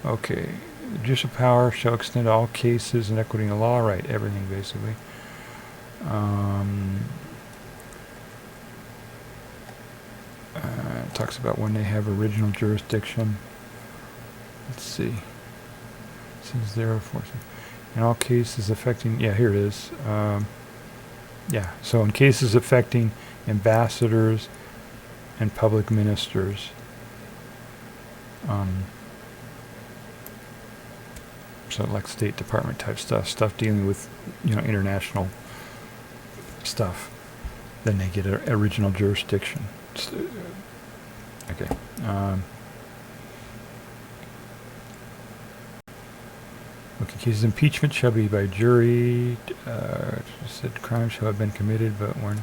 blah. Okay, the judicial power shall extend to all cases in equity and law, right, everything basically. It talks about when they have original jurisdiction. Let's see. It says there, in all cases affecting, here it is. So in cases affecting ambassadors and public ministers, so like State Department type stuff dealing with, international stuff, then they get original jurisdiction. Okay. Okay, cases of impeachment shall be by jury. Said crimes shall have been committed, but when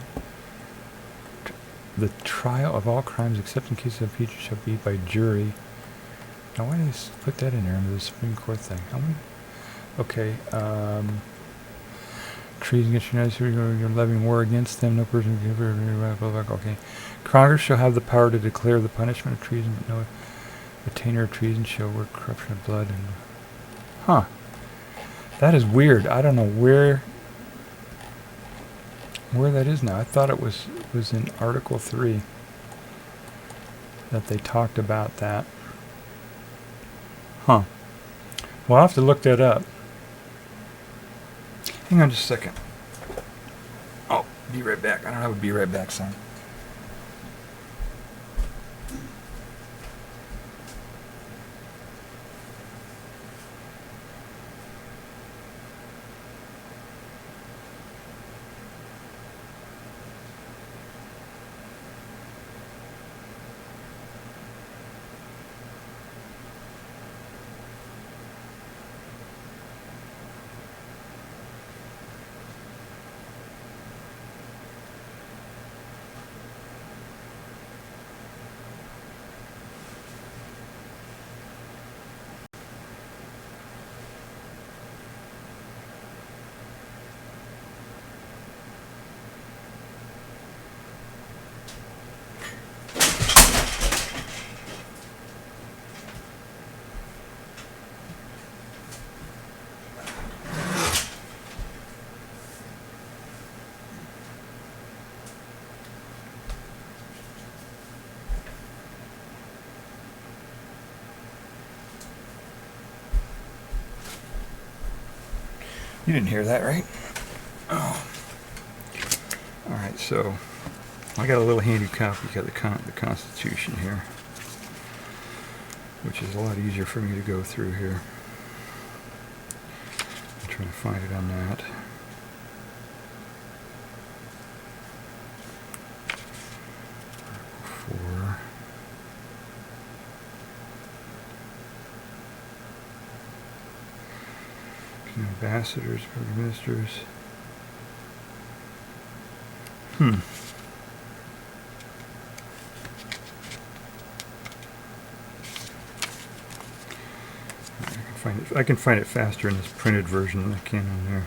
the trial of all crimes except in cases of impeachment shall be by jury. Now, why did they put that in there under the Supreme Court thing? Okay. Treason against the United States, you're levying war against them. No person can. Okay. Congress shall have the power to declare the punishment of treason, but no. Attainder of treason shall work corruption of blood and... Huh. That is weird. I don't know where that is now. I thought it was in Article 3 that they talked about that. Huh. Well, I'll have to look that up. Hang on just a second. Oh, be right back. I don't have a be right back sign. You didn't hear that, right? Oh. All right, so I got a little handy copy of the Constitution here, which is a lot easier for me to go through here. I'm trying to find it on that. Article 4. Ambassadors, public ministers. I can find it faster in this printed version than I can on there.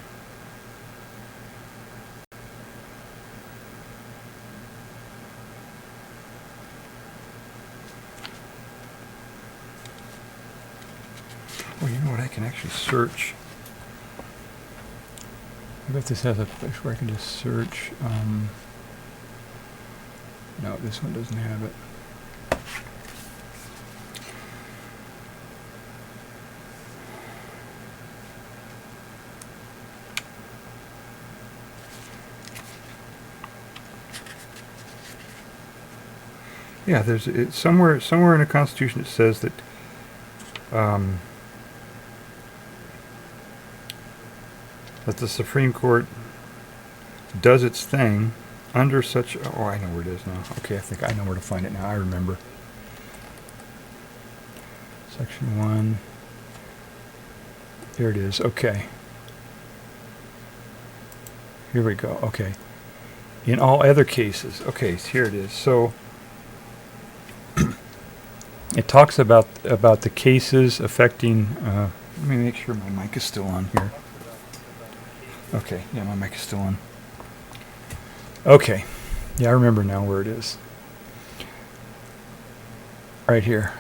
Oh, you know what? I can actually search. I bet this has a place where I can just search. No, this one doesn't have it. Yeah, there's somewhere in the Constitution it says that that the Supreme Court does its thing under such... Oh, I know where it is now. Okay, I think I know where to find it now. I remember. Section 1. Here it is. Okay. Here we go. Okay. In all other cases. Okay, so here it is. So it talks about the cases affecting... let me make sure my mic is still on here. Okay, yeah, my mic is still on. Okay, yeah, I remember now where it is. Right here.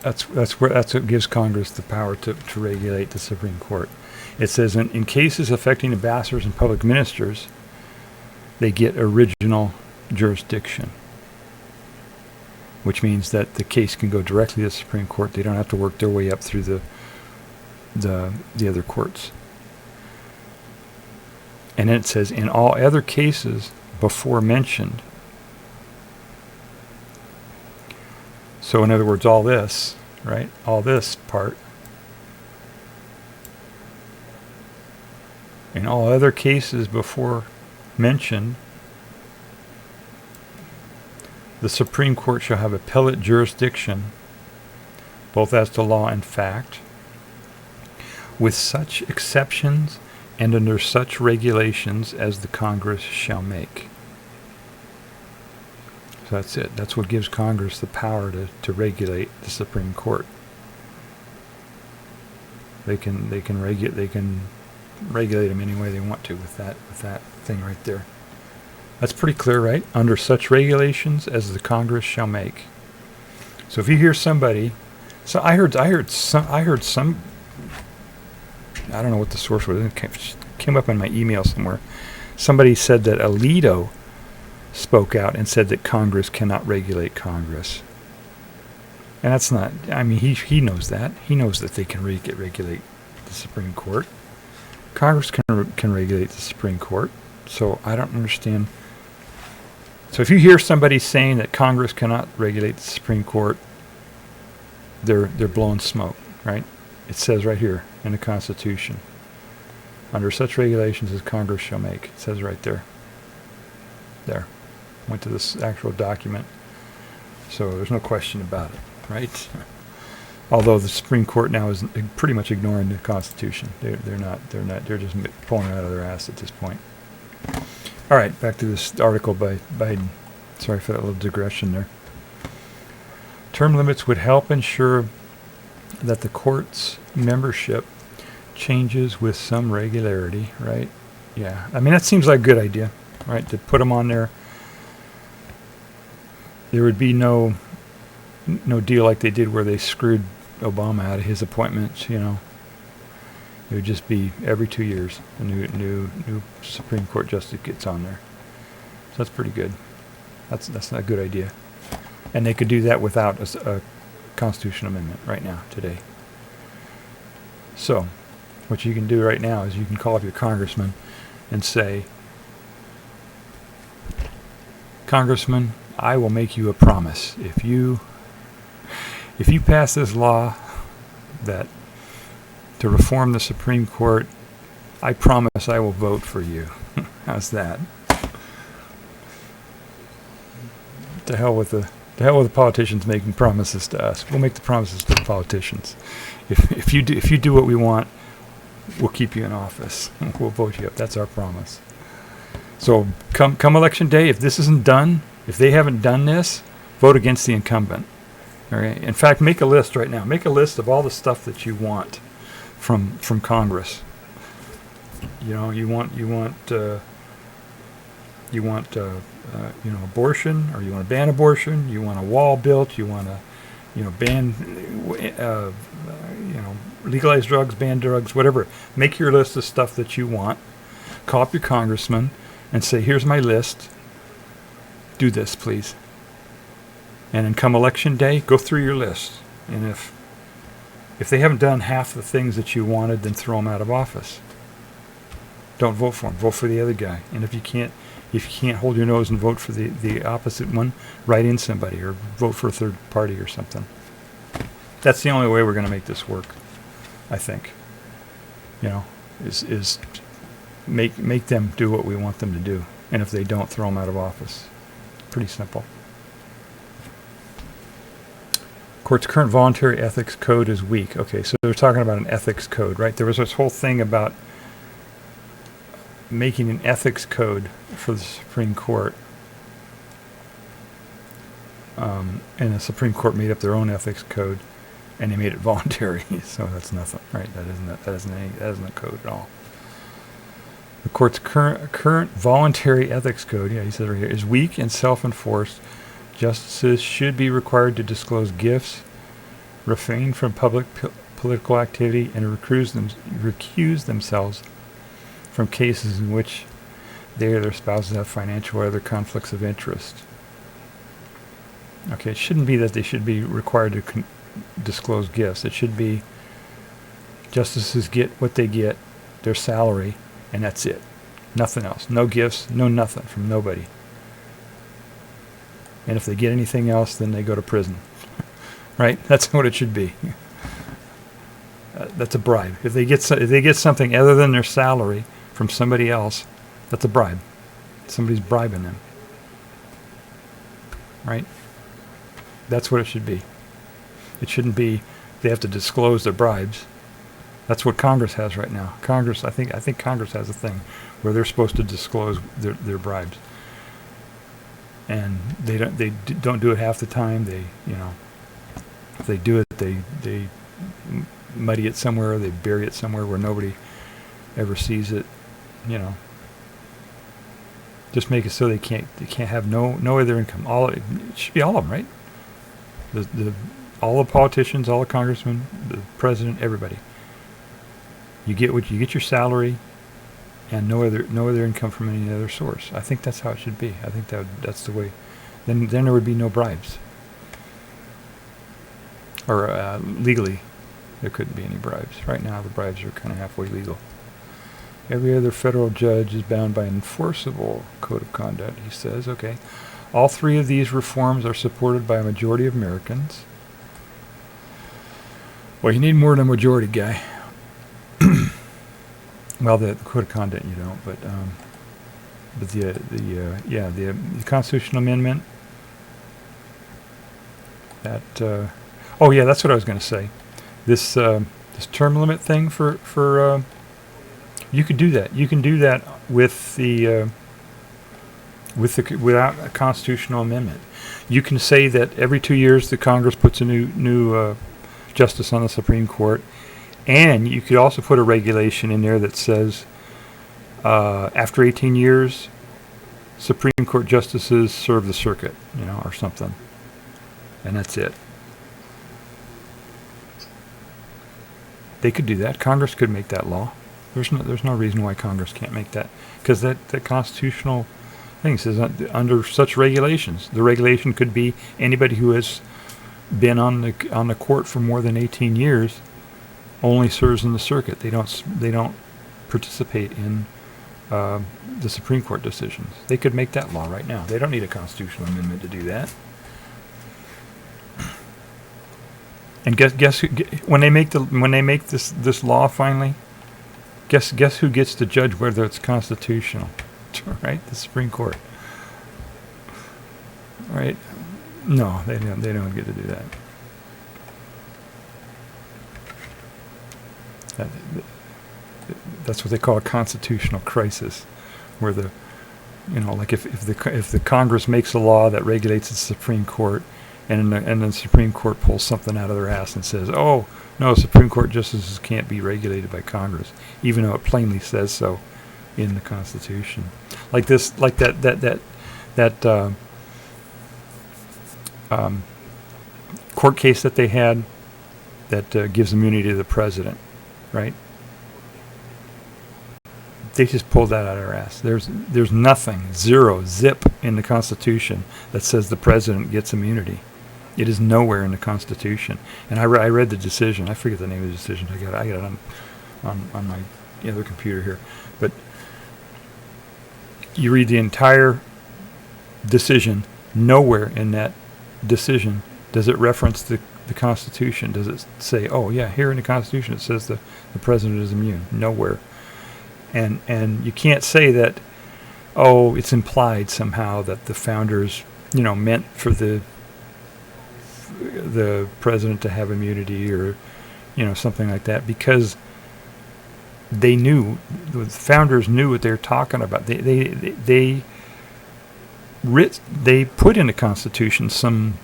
That's what gives Congress the power to regulate the Supreme Court. It says in cases affecting ambassadors and public ministers, they get original jurisdiction, which means that the case can go directly to the Supreme Court. They don't have to work their way up through the other courts. And then it says, in all other cases before mentioned. So in other words, all this, right? All this part. In all other cases before mentioned, the Supreme Court shall have appellate jurisdiction, both as to law and fact, with such exceptions and under such regulations as the Congress shall make. So that's it. That's what gives Congress the power to regulate the Supreme Court. They can regulate them any way they want to with that thing right there. That's pretty clear, right? Under such regulations as the Congress shall make. So if you hear somebody, so I heard some, I don't know what the source was. It came up in my email somewhere. Somebody said that Alito spoke out and said that Congress cannot regulate Congress. And that's not, I mean, he knows that. He knows that they can regulate the Supreme Court. Congress can regulate the Supreme Court. So I don't understand. So if you hear somebody saying that Congress cannot regulate the Supreme Court, they're blowing smoke, right? It says right here in the Constitution, under such regulations as Congress shall make. It says right there. There. Went to this actual document. So there's no question about it, right? Although the Supreme Court now is pretty much ignoring the Constitution. They're just pulling it out of their ass at this point. All right, back to this article by Biden. Sorry for that little digression there. Term limits would help ensure that the court's membership changes with some regularity, right? Yeah, I mean, that seems like a good idea, right? To put them on there. There would be no deal like they did where they screwed Obama out of his appointments, you know. It would just be every 2 years a new Supreme Court justice gets on there. So that's pretty good. That's not a good idea. And they could do that without a constitutional amendment right now, today. So what you can do right now is you can call up your congressman and say, Congressman, I will make you a promise. If you pass this law that to reform the Supreme Court, I promise I will vote for you. How's that? To hell with the politicians making promises to us. We'll make the promises to the politicians. If you do what we want, we'll keep you in office. We'll vote you up. That's our promise. So come election day, if this isn't done, if they haven't done this, vote against the incumbent. All right. In fact, make a list right now. Make a list of all the stuff that you want from Congress. You know, you want abortion, or you want to ban abortion. You want a wall built. You want to, ban, legalize drugs, ban drugs, whatever. Make your list of stuff that you want. Call up your congressman and say, "Here's my list. Do this, please." And then come election day, go through your list. And if they haven't done half the things that you wanted, then throw them out of office. Don't vote for them. Vote for the other guy. And if you can't hold your nose and vote for the opposite one, write in somebody or vote for a third party or something. That's the only way we're going to make this work, I think. Is make them do what we want them to do. And if they don't, throw them out of office. Pretty simple. Court's current voluntary ethics code is weak. Okay, so they're talking about an ethics code, right? There was this whole thing about making an ethics code for the Supreme Court. And the Supreme Court made up their own ethics code, and they made it voluntary. So that's nothing, right? That isn't a code at all. The court's current voluntary ethics code, he says right here, is weak and self-enforced. Justices should be required to disclose gifts, refrain from public political activity, and recuse themselves from cases in which they or their spouses have financial or other conflicts of interest. Okay, it shouldn't be that they should be required to disclose gifts. It should be justices get what they get, their salary, and that's it. Nothing else. No gifts, no nothing from nobody. And if they get anything else, then they go to prison. Right? That's what it should be. That's a bribe. If they get something other than their salary from somebody else, that's a bribe. Somebody's bribing them. Right? That's what it should be. It shouldn't be they have to disclose their bribes. That's what Congress has right now. I think Congress has a thing where they're supposed to disclose their bribes. And they don't do it half the time. If they do it, they muddy it somewhere. They bury it somewhere where nobody ever sees it. Just make it so they can't have no other income. It should be all of them, right? All the politicians, all the congressmen, the president, everybody. You get your salary, and no other income from any other source. I think that's how it should be. I think that's the way. Then there would be no bribes. Or legally, there couldn't be any bribes. Right now, the bribes are kind of halfway legal. Every other federal judge is bound by an enforceable code of conduct, he says. Okay. All three of these reforms are supported by a majority of Americans. Well, you need more than a majority, guy. Well, the code of conduct you don't, but the constitutional amendment. That that's what I was going to say. This term limit thing for you could do that. You can do that without a constitutional amendment. You can say that every 2 years the Congress puts a new justice on the Supreme Court, and you could also put a regulation in there that says after 18 years, Supreme Court justices serve the circuit, or something, and that's it. They could do that. Congress could make that law. There's no reason why Congress can't make that, because that constitutional thing says under such regulations. The regulation could be anybody who has been on the court for more than 18 years only serves in the circuit. They don't participate in the Supreme Court decisions. They could make that law right now. They don't need a constitutional amendment to do that. And guess who, when they make this law finally, guess who gets to judge whether it's constitutional? Right, the Supreme Court. Right? No, they don't get to do that. That's what they call a constitutional crisis, where like if the Congress makes a law that regulates the Supreme Court, and then the Supreme Court pulls something out of their ass and says, "Oh no, Supreme Court justices can't be regulated by Congress," even though it plainly says so in the Constitution. Like that court case that they had that gives immunity to the president, right? They just pulled that out of their ass. There's nothing, zip in the Constitution that says the president gets immunity. It is nowhere in the Constitution. And I read the decision. I forget the name of the decision. I got it on my other computer here. But you read the entire decision. Nowhere in that decision does it reference the Constitution. Does it say, oh yeah, here in the Constitution it says the president is immune? Nowhere. And you can't say that, oh, it's implied somehow that the founders, meant for the president to have immunity, or something like that, because the founders knew what they were talking about. They put in the Constitution some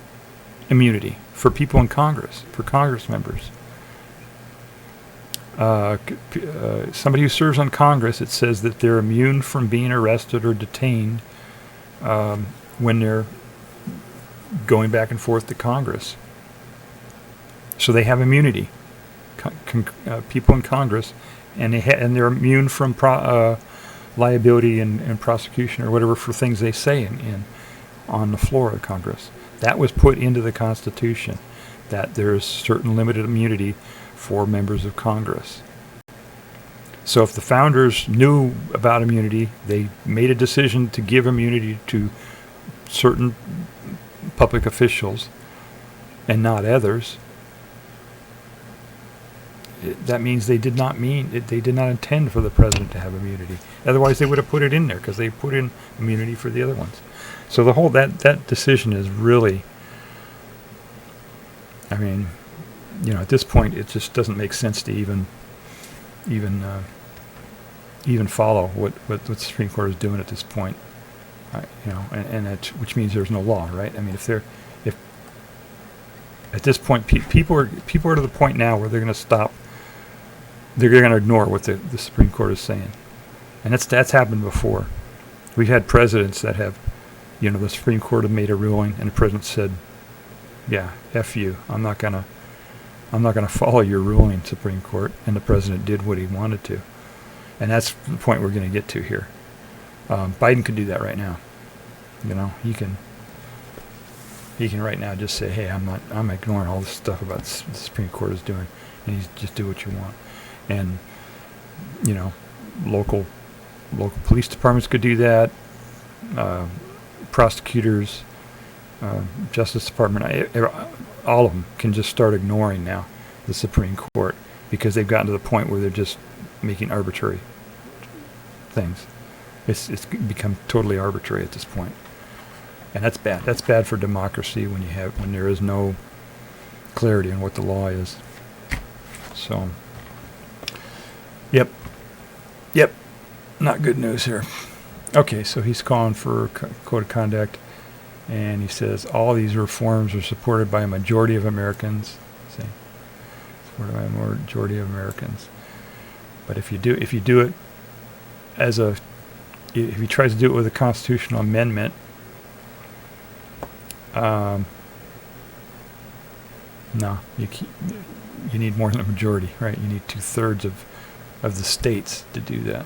immunity for people in Congress, for Congress members. Somebody who serves on Congress, it says that they're immune from being arrested or detained when they're going back and forth to Congress. So they have immunity, people in Congress, and they're immune from liability and prosecution or whatever for things they say on the floor of Congress. That was put into the Constitution, that there's certain limited immunity for members of Congress. So if the founders knew about immunity, they made a decision to give immunity to certain public officials and not others. That means they did not intend for the president to have immunity. Otherwise, they would have put it in there, because they put in immunity for the other ones. So the whole that decision is really, at this point, it just doesn't make sense to even follow what the Supreme Court is doing at this point. Which means there's no law, right? If at this point people are to the point now where they're going to stop. They're going to ignore what the Supreme Court is saying, and that's happened before. We've had presidents that have, the Supreme Court have made a ruling, and the president said, yeah, F you. I'm not gonna follow your ruling, Supreme Court. And the president did what he wanted to. And that's the point we're going to get to here. Biden could do that right now. You know, he can right now just say, hey, I'm ignoring all this stuff about the Supreme Court is doing, and you just do what you want. And, you know, local police departments could do that. Prosecutors, Justice Department, all of them can just start ignoring now the Supreme Court because they've gotten to the point where they're just making arbitrary things. It's become totally arbitrary at this point. And that's bad. That's bad for democracy when there is no clarity on what the law is. So, yep, not good news here. Okay, so he's calling for code of conduct, and he says all these reforms are supported by a majority of Americans. See, supported by a majority of Americans. But if you do it if he tries to do it with a constitutional amendment, no, you need more than a majority, right? You need 2/3 of the states to do that.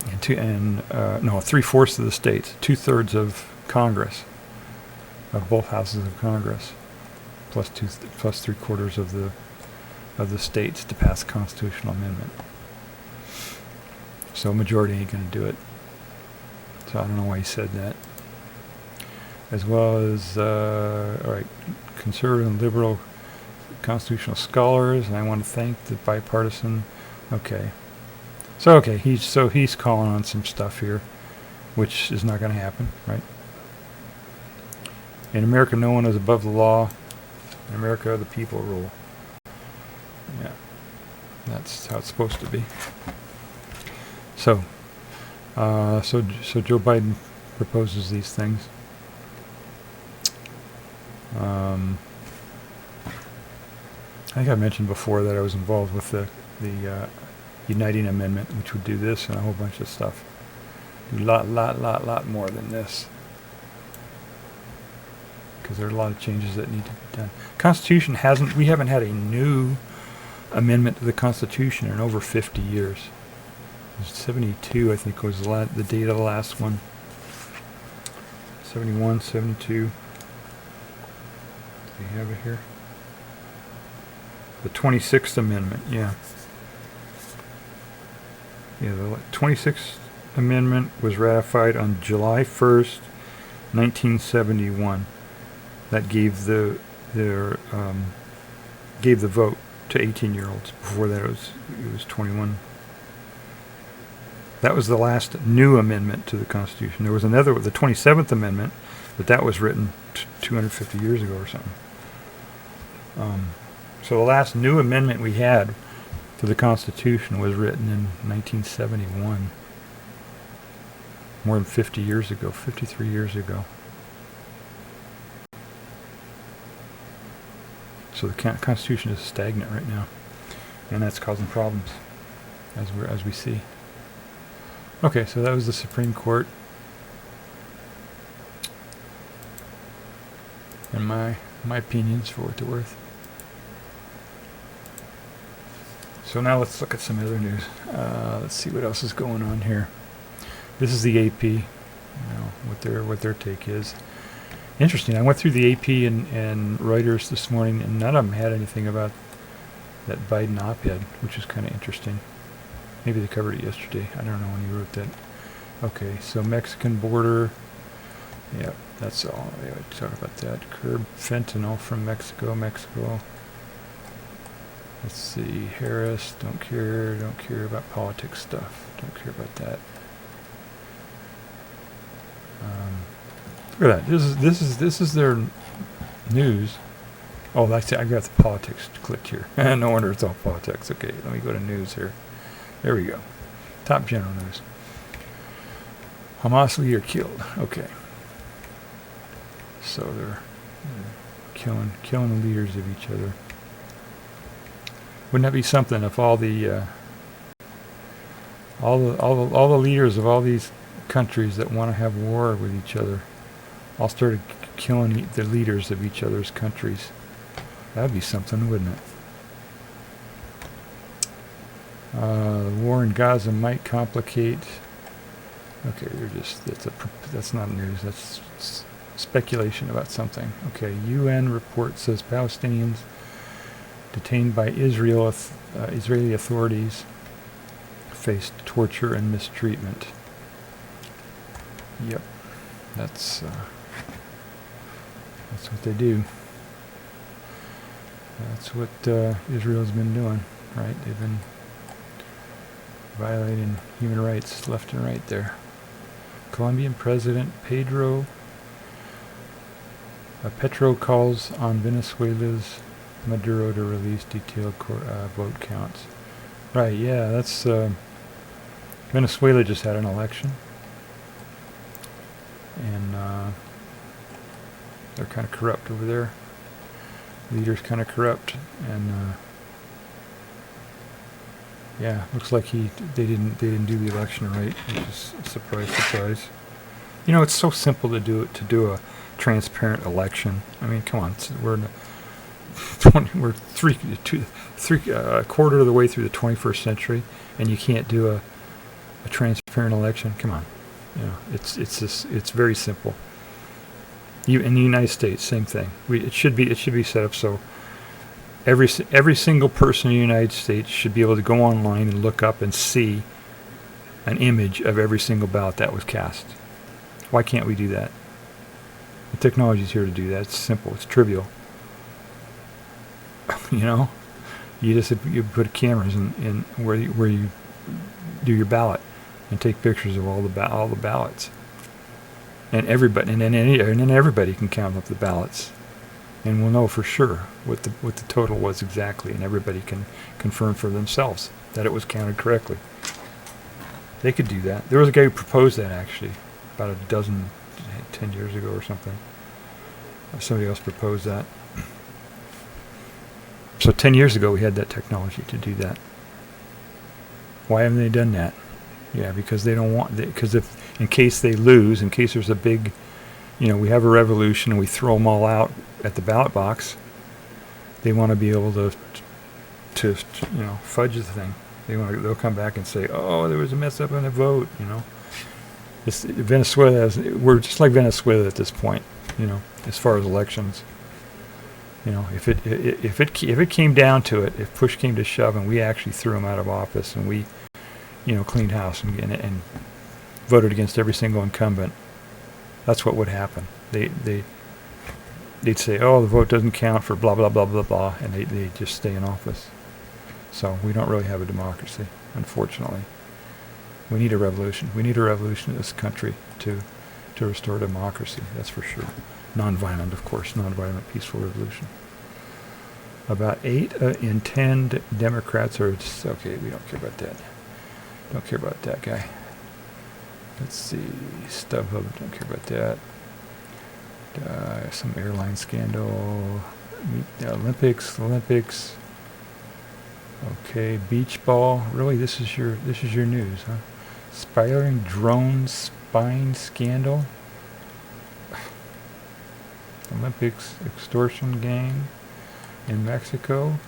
And 3/4 of the states, 2/3 of Congress, of both houses of Congress, plus 3/4 of the states to pass a constitutional amendment. So a majority ain't going to do it. So I don't know why he said that. As well as, all right, conservative and liberal constitutional scholars, and I want to thank the bipartisan. Okay. So he's calling on some stuff here, which is not going to happen, right? In America, no one is above the law. In America, the people rule. Yeah, that's how it's supposed to be. So Joe Biden proposes these things. I think I mentioned before that I was involved with the Uniting Amendment, which would do this and a whole bunch of stuff. Do a lot more than this. Because there are a lot of changes that need to be done. Constitution we haven't had a new amendment to the Constitution in over 50 years. 72, I think, was the date of the last one. 71, 72. Do we have it here? The 26th Amendment, yeah. Yeah, the 26th Amendment was ratified on July 1st, 1971. That gave the vote to 18-year-olds. Before that, it was 21. That was the last new amendment to the Constitution. There was another, the 27th Amendment, but that was written 250 years ago or something. So the last new amendment we had to the Constitution was written in 1971. More than 50 years ago, 53 years ago. So the Constitution is stagnant right now, and that's causing problems, as we see. Okay, so that was the Supreme Court, and my opinions for what they're worth. So now let's look at some other news. Let's see what else is going on here. This is the AP. You know what their take is. Interesting. I went through the AP and Reuters this morning, and none of them had anything about that Biden op-ed, which is kind of interesting. Maybe they covered it yesterday. I don't know when you wrote that. Okay, so Mexican border. Yeah, that's all. They would talk about that. Curb fentanyl from Mexico. Let's see. Harris, don't care about politics stuff. Don't care about that. Look at that. This is their news. Oh, I got the politics clicked here. No wonder it's all politics. Okay, let me go to news here. There we go. Top general news. Hamas leader killed. Okay. So they're killing the leaders of each other. Wouldn't that be something if all the leaders of all these countries that want to have war with each other all started killing the leaders of each other's countries. That'd be something, wouldn't it? The war in Gaza might complicate. Okay, that's not news. That's speculation about something. Okay, UN report says Palestinians detained by Israeli authorities faced torture and mistreatment. Yep, that's what they do. That's what Israel's been doing, right? They've been violating human rights left and right there. Colombian President Petro calls on Venezuela's Maduro to release detailed vote counts. Right, yeah, that's Venezuela just had an election, and they're kind of corrupt over there. Leader's kind of corrupt, and yeah, looks like they didn't do the election right, which is surprise. You know, it's so simple to do a transparent election. I mean, come on, we're a quarter of the way through the 21st century, and you can't do a transparent election. Come on, you know, it's very simple. In the United States, same thing. It should be set up so every single person in the United States should be able to go online and look up and see an image of every single ballot that was cast. Why can't we do that? The technology is here to do that. It's simple. It's trivial. You know, you put cameras in where you do your ballot and take pictures of all the ballots, and then everybody can count up the ballots, and we'll know for sure what the total was exactly, and everybody can confirm for themselves that it was counted correctly. They could do that. There was a guy who proposed that actually about 10 years ago or something. Somebody else proposed that. So 10 years ago we had that technology to do that. Why haven't they done that? Yeah, because they don't want, because if in case they lose, in case there's a big, we have a revolution and we throw them all out at the ballot box, they want to be able to fudge the thing. They'll come back and say, oh, there was a mess up in the vote. Venezuela we're just like Venezuela at this point. As far as elections. If it came down to it, if push came to shove, and we actually threw him out of office, and we, cleaned house and voted against every single incumbent, that's what would happen. They'd say, oh, the vote doesn't count for blah blah blah blah blah, and they just stay in office. So we don't really have a democracy, unfortunately. We need a revolution. We need a revolution in this country to restore democracy. That's for sure. Non-violent, of course, non-violent, peaceful revolution. About 8 in 10 Democrats are okay. We don't care about that. Don't care about that guy. Let's see, StubHub. Don't care about that. Some airline scandal. Olympics. Okay, beach ball. Really, this is your news, huh? Spiraling drone spying scandal. Olympics extortion gang in Mexico.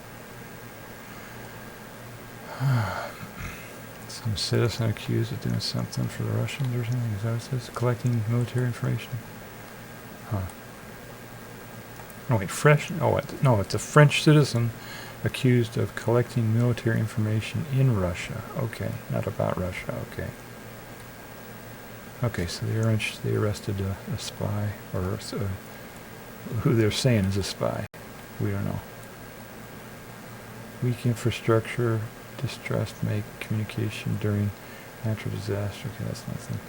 Some citizen accused of doing something for the Russians or something. Is that what it says? Collecting military information. Huh. No, wait, it's a French citizen accused of collecting military information in Russia. Okay, not about Russia. Okay, so they arrested a spy, or who they're saying is a spy. We don't know. Weak infrastructure, distrust make communication during natural disaster. Okay, that's nothing.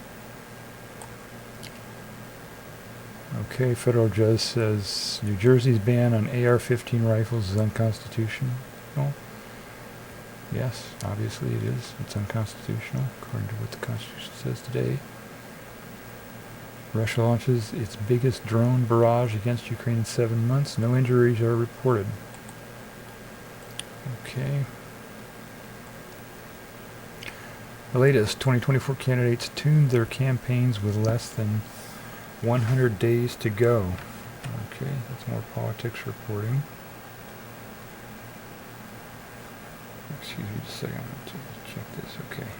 Okay, federal judge says New Jersey's ban on AR-15 rifles is unconstitutional. Yes, obviously it is. It's unconstitutional, according to what the Constitution says today. Russia launches its biggest drone barrage against Ukraine in 7 months. No injuries are reported. Okay. The latest 2024 candidates tuned their campaigns with less than 100 days to go. Okay, that's more politics reporting. Excuse me just a second. I'm going to check this. Okay.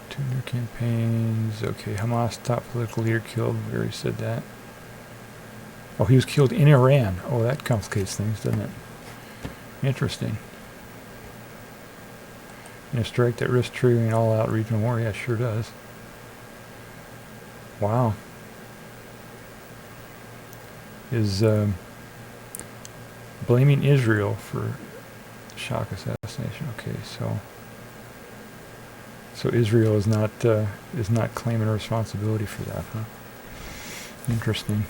Two new campaigns. Okay, Hamas top political leader killed. We already said that. Oh, he was killed in Iran. Oh, that complicates things, doesn't it? Interesting. In a strike that risks triggering all-out regional war. Yeah, it sure does. Wow. Is blaming Israel for shock assassination. Okay, so Israel is not claiming responsibility for that, huh? Interesting.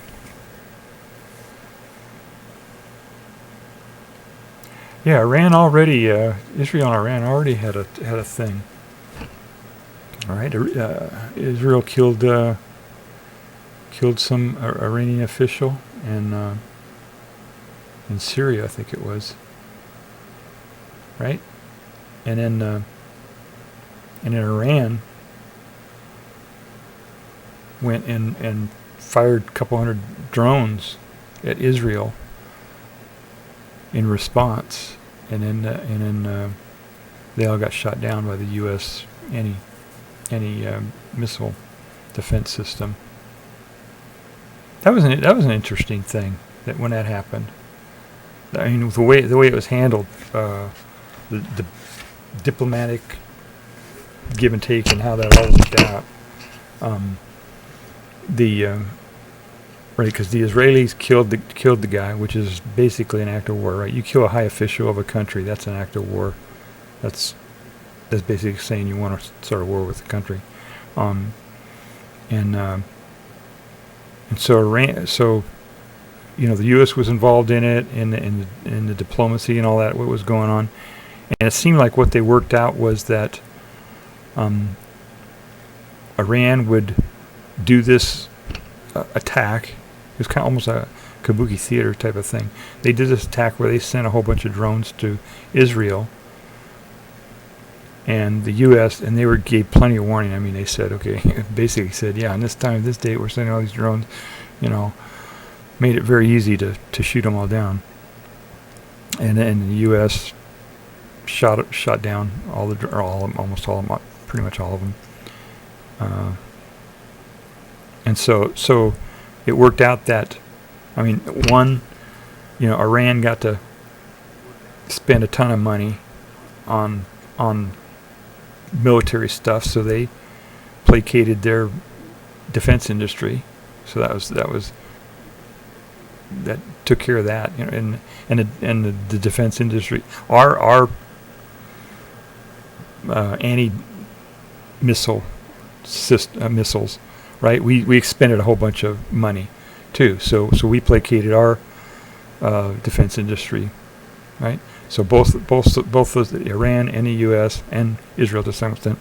Yeah, Israel and Iran already had a thing. All right, Israel killed some Iranian official in Syria, I think it was. Right, and then Iran went and fired a couple hundred drones at Israel in response, and then they all got shot down by the U.S. any missile defense system. That was an interesting thing that when that happened. I mean, the way it was handled, the diplomatic give and take and how that all worked out. Right, because the Israelis killed the guy, which is basically an act of war, right? You kill a high official of a country, that's an act of war. That's basically saying you want to start a war with the country, and so Iran, the U.S. was involved in it, in the diplomacy and all that, what was going on, and it seemed like what they worked out was that Iran would do this attack. It was kind of almost a kabuki theater type of thing. They did this attack where they sent a whole bunch of drones to Israel and the U.S., and they gave plenty of warning. I mean, they said, okay, basically said, yeah, on this time, this date, we're sending all these drones, made it very easy to shoot them all down. And then the U.S. shot down almost all of them, pretty much all of them. And so it worked out that, I mean, Iran got to spend a ton of money on military stuff, so they placated their defense industry. So that took care of that, and the defense industry, our anti-missile missiles, right? We expended a whole bunch of money too. So we placated our defense industry, right? So both those, Iran and the U.S. and Israel to some extent,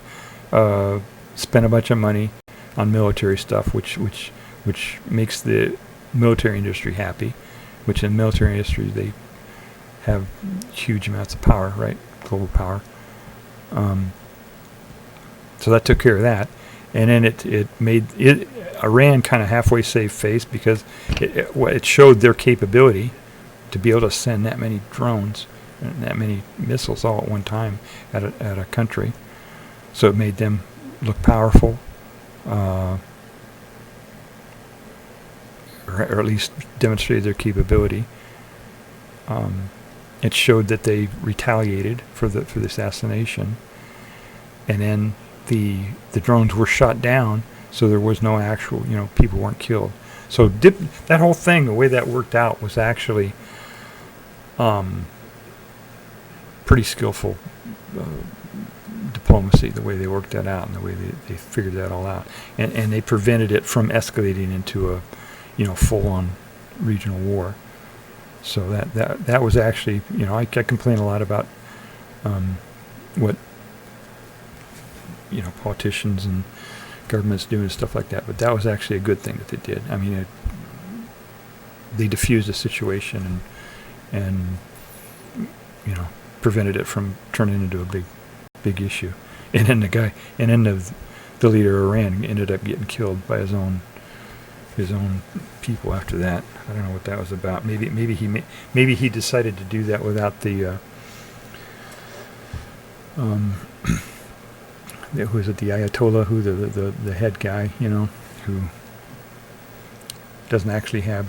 spent a bunch of money on military stuff, which makes the military industry happy. Which in the military industry they have huge amounts of power, right? Global power. So that took care of that. And then it made Iran kind of halfway save face because it showed their capability to be able to send that many drones and that many missiles all at one time at a country. So it made them look powerful, or at least demonstrated their capability. It showed that they retaliated for the assassination, and then the drones were shot down, so there was no actual, people weren't killed. So that whole thing, the way that worked out was actually pretty skillful diplomacy, the way they worked that out and the way they figured that all out. And they prevented it from escalating into a, full-on regional war. So that was actually, I complain a lot about what politicians and governments do and stuff like that, but that was actually a good thing that they did. I mean, they diffused the situation and prevented it from turning into a big issue. And then the leader of Iran ended up getting killed by his own people after that. I don't know what that was about. Maybe he decided to do that without the who is it, the Ayatollah, who the head guy, who doesn't actually have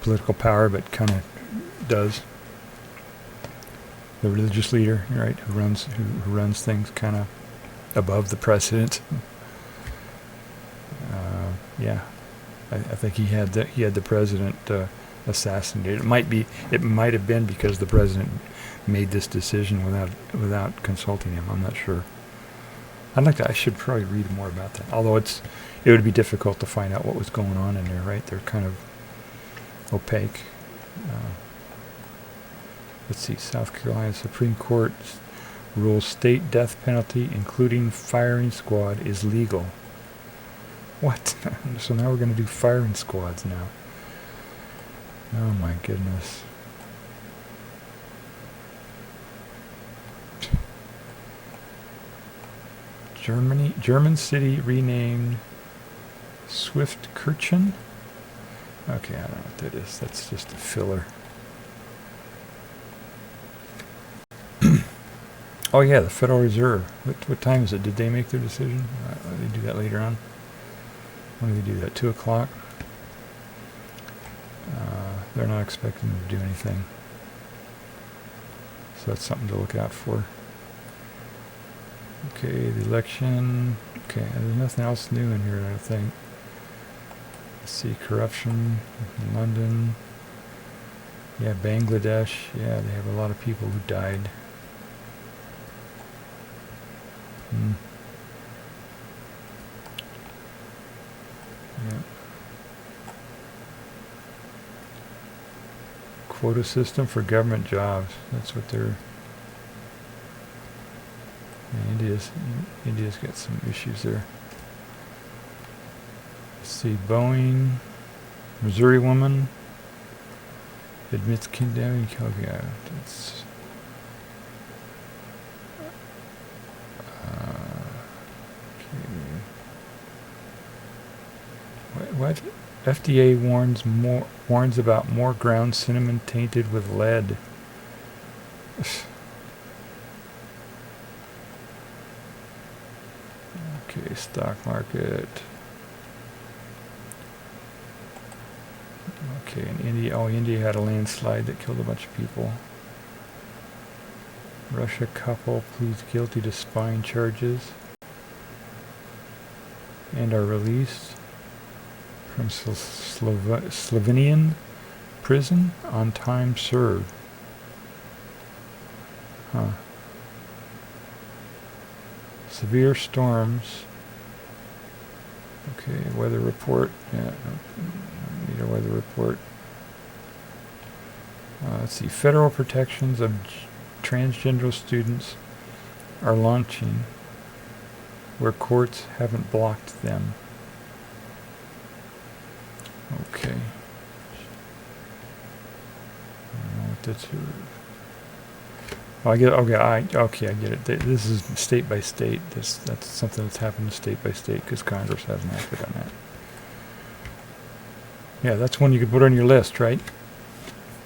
political power but kind of does. The religious leader, right, who runs things kind of above the president. Yeah, I think he had the president assassinated. It might have been because the president made this decision without consulting him. I'm not sure. I should probably read more about that. Although it would be difficult to find out what was going on in there, right? They're kind of opaque. Let's see. South Carolina Supreme Court rules state death penalty, including firing squad, is legal. What? So now we're going to do firing squads now. Oh my goodness. German city renamed Swiftkirchen. Okay, I don't know what that is. That's just a filler. Oh yeah, the Federal Reserve. What time is it? Did they make their decision? They do that later on. When do they do that? 2 o'clock? They're not expecting them to do anything. So that's something to look out for. Okay, the election. Okay, there's nothing else new in here, I don't think. Let's see, corruption in London. Yeah, Bangladesh. Yeah, they have a lot of people who died. Yeah. Quota system for government jobs. That's what they're... Yeah, India's got some issues there. Let's see, Boeing, Missouri woman admits kidnapping. Okay, it's... What? FDA warns about more ground cinnamon tainted with lead. Okay, stock market. Okay, in India, India had a landslide that killed a bunch of people. Russia couple pleads guilty to spying charges and are released from Slovenian prison on time served. Huh. Severe storms. Okay, weather report. Yeah, don't need a weather report. Let's see. Federal protections of transgender students are launching where courts haven't blocked them. Okay. I don't know what that's... Oh, I get it. Okay, I get it. This is state by state. That's something that's happened state by state because Congress hasn't acted on that. Yeah, that's one you could put on your list, right?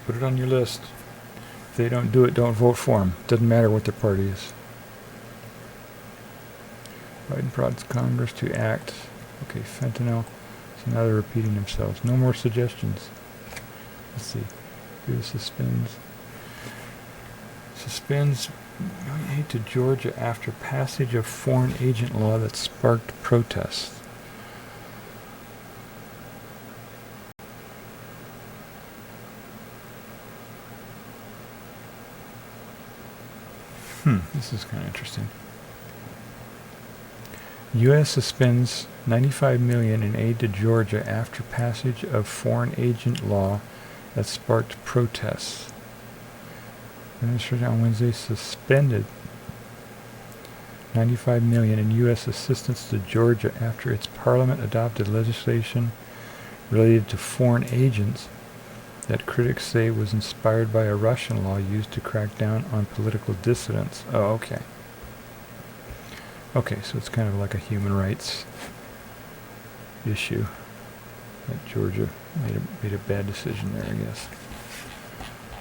Put it on your list. If they don't do it, don't vote for them. Doesn't matter what their party is. Biden prods Congress to act. Okay, fentanyl. So now they're repeating themselves. No more suggestions. Let's see. Who suspends aid to Georgia after passage of foreign agent law that sparked protests. This is kind of interesting. U.S. suspends $95 million in aid to Georgia after passage of foreign agent law that sparked protests. Administration on Wednesday suspended $95 million in U.S. assistance to Georgia after its parliament adopted legislation related to foreign agents that critics say was inspired by a Russian law used to crack down on political dissidents. Oh, okay. Okay, so it's kind of like a human rights issue that Georgia made a bad decision there, I guess.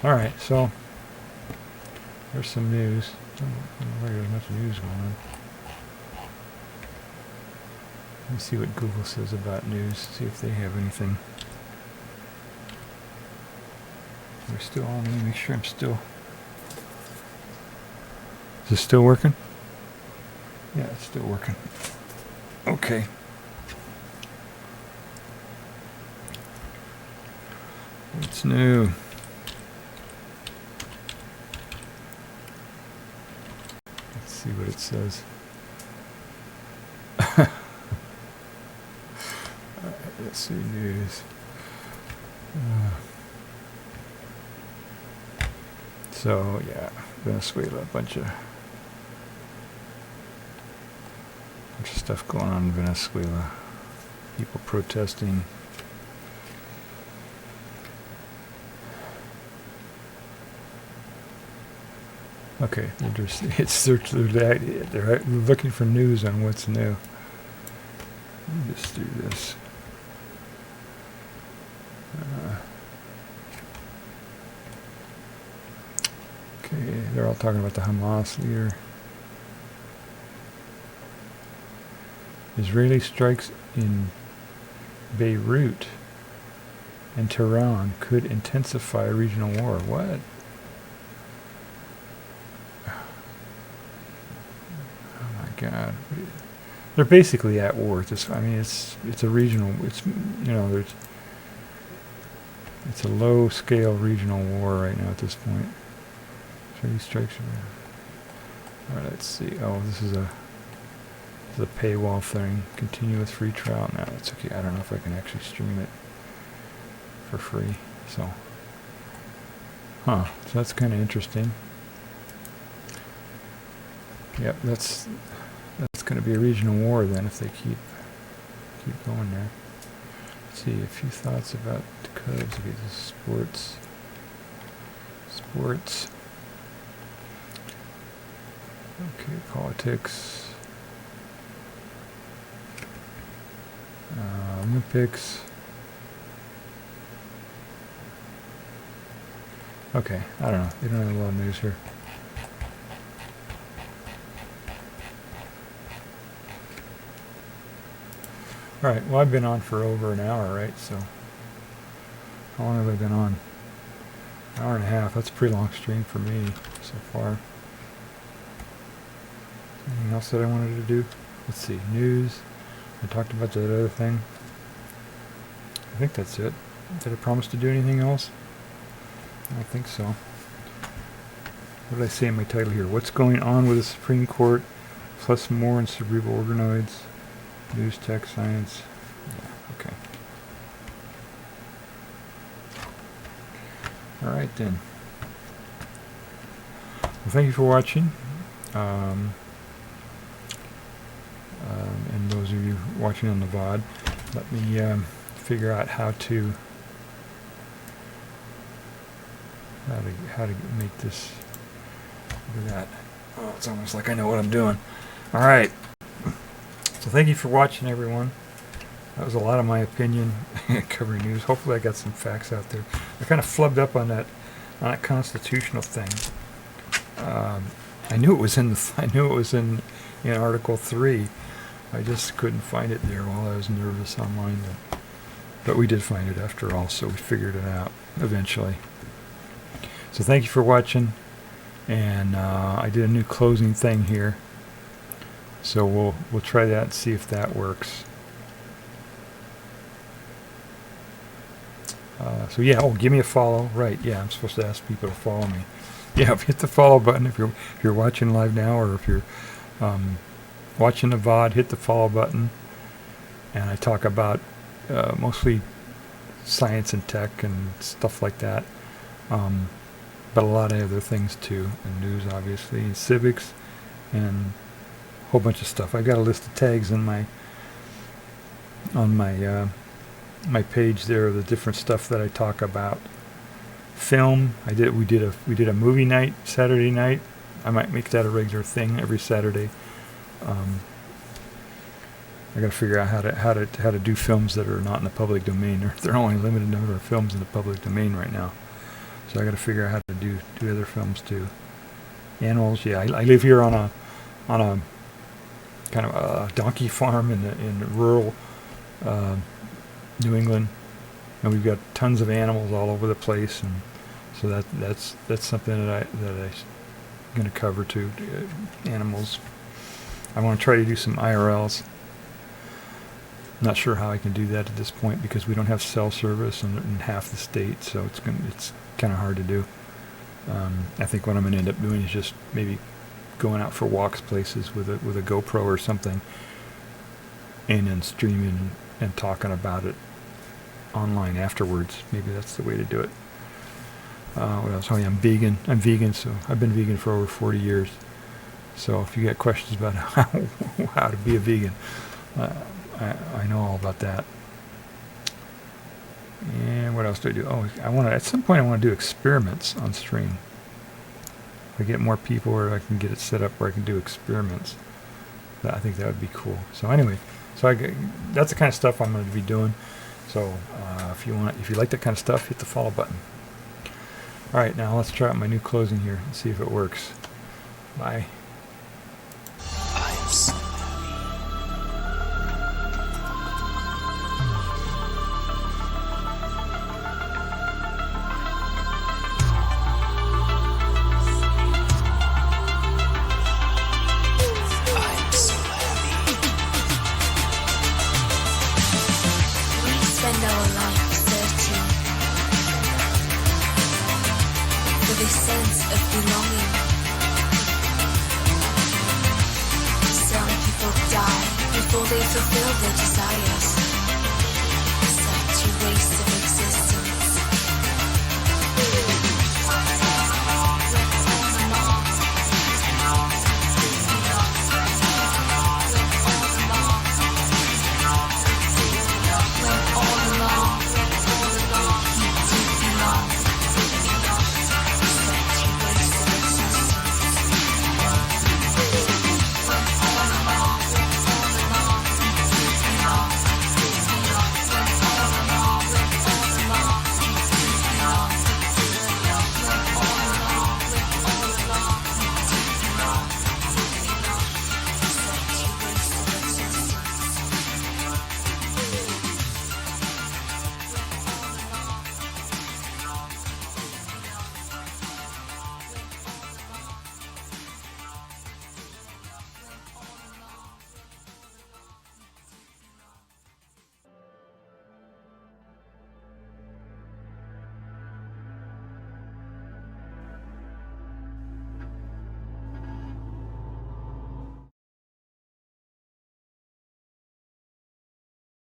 All right, so there's some news. I don't think there's much news going on. Let me see what Google says about news, see if they have anything. We're still on. Let me make sure I'm still... Is this still working? Yeah, it's still working. Okay. What's new? Let's see what it says. Let's see, news. So, yeah, Venezuela, a bunch of stuff going on in Venezuela. People protesting. Okay, they're looking for news on what's new. Let me just do this. Okay, they're all talking about the Hamas leader. Israeli strikes in Beirut and Tehran could intensify regional war. What? Oh my God! They're basically at war. It's a regional. It's a low-scale regional war right now at this point. Israeli strikes. All right, let's see. Oh, this is a paywall thing. Continue with free trial. No, that's okay. I don't know if I can actually stream it for free. So that's kind of interesting. Yep, that's going to be a regional war then if they keep going there. Let's see, a few thoughts about the Cubs. Okay, this is sports. Okay, politics. Olympics. Okay, I don't know. They don't have a lot of news here. Alright, well, I've been on for over an hour, right? So, how long have I been on? An hour and a half. That's a pretty long stream for me so far. Anything else that I wanted to do? Let's see, news. I talked about that other thing. I think that's it. Did I promise to do anything else? I don't think so. What did I say in my title here? What's going on with the Supreme Court, plus more in cerebral organoids, news, tech, science. Yeah, okay. All right then. Well, thank you for watching. And those of you watching on the VOD, let me figure out how to make this. Look at that. Oh, it's almost like I know what I'm doing. All right. So thank you for watching, everyone. That was a lot of my opinion covering news. Hopefully I got some facts out there. I kind of flubbed up on that constitutional thing. I knew it was in Article 3. I just couldn't find it there while I was nervous online. But we did find it after all, so we figured it out eventually. So thank you for watching. And I did a new closing thing here. So we'll try that and see if that works. So yeah, give me a follow. Right, yeah, I'm supposed to ask people to follow me. Yeah, hit the follow button if you're watching live now, or if you're watching the VOD, hit the follow button. And I talk about mostly science and tech and stuff like that. But a lot of other things too, and news obviously, and civics, and a whole bunch of stuff. I got a list of tags on my page there of the different stuff that I talk about. Film, we did a movie night Saturday night. I might make that a regular thing every Saturday. I got to figure out how to do films that are not in the public domain. There are only a limited number of films in the public domain right now, so I got to figure out how to do other films too. Animals, yeah. I live here on a kind of a donkey farm in rural New England, and we've got tons of animals all over the place, and so that's something that I'm going to cover too. Animals. I want to try to do some IRLs. Not sure how I can do that at this point because we don't have cell service in half the state, so it's kind of hard to do. I think what I'm going to end up doing is just maybe going out for walks places with a GoPro or something, and then streaming and talking about it online afterwards. Maybe that's the way to do it. What else? Oh yeah, I'm vegan. So I've been vegan for over 40 years. So if you got questions about how to be a vegan, I know all about that. And what else do I do? Oh, at some point I want to do experiments on stream. If I get more people, or I can get it set up where I can do experiments, I think that would be cool. So anyway, that's the kind of stuff I'm going to be doing. So if you like that kind of stuff, hit the follow button. All right, now let's try out my new closing here and see if it works. Bye. Before they fulfill their desires, such a waste of existence.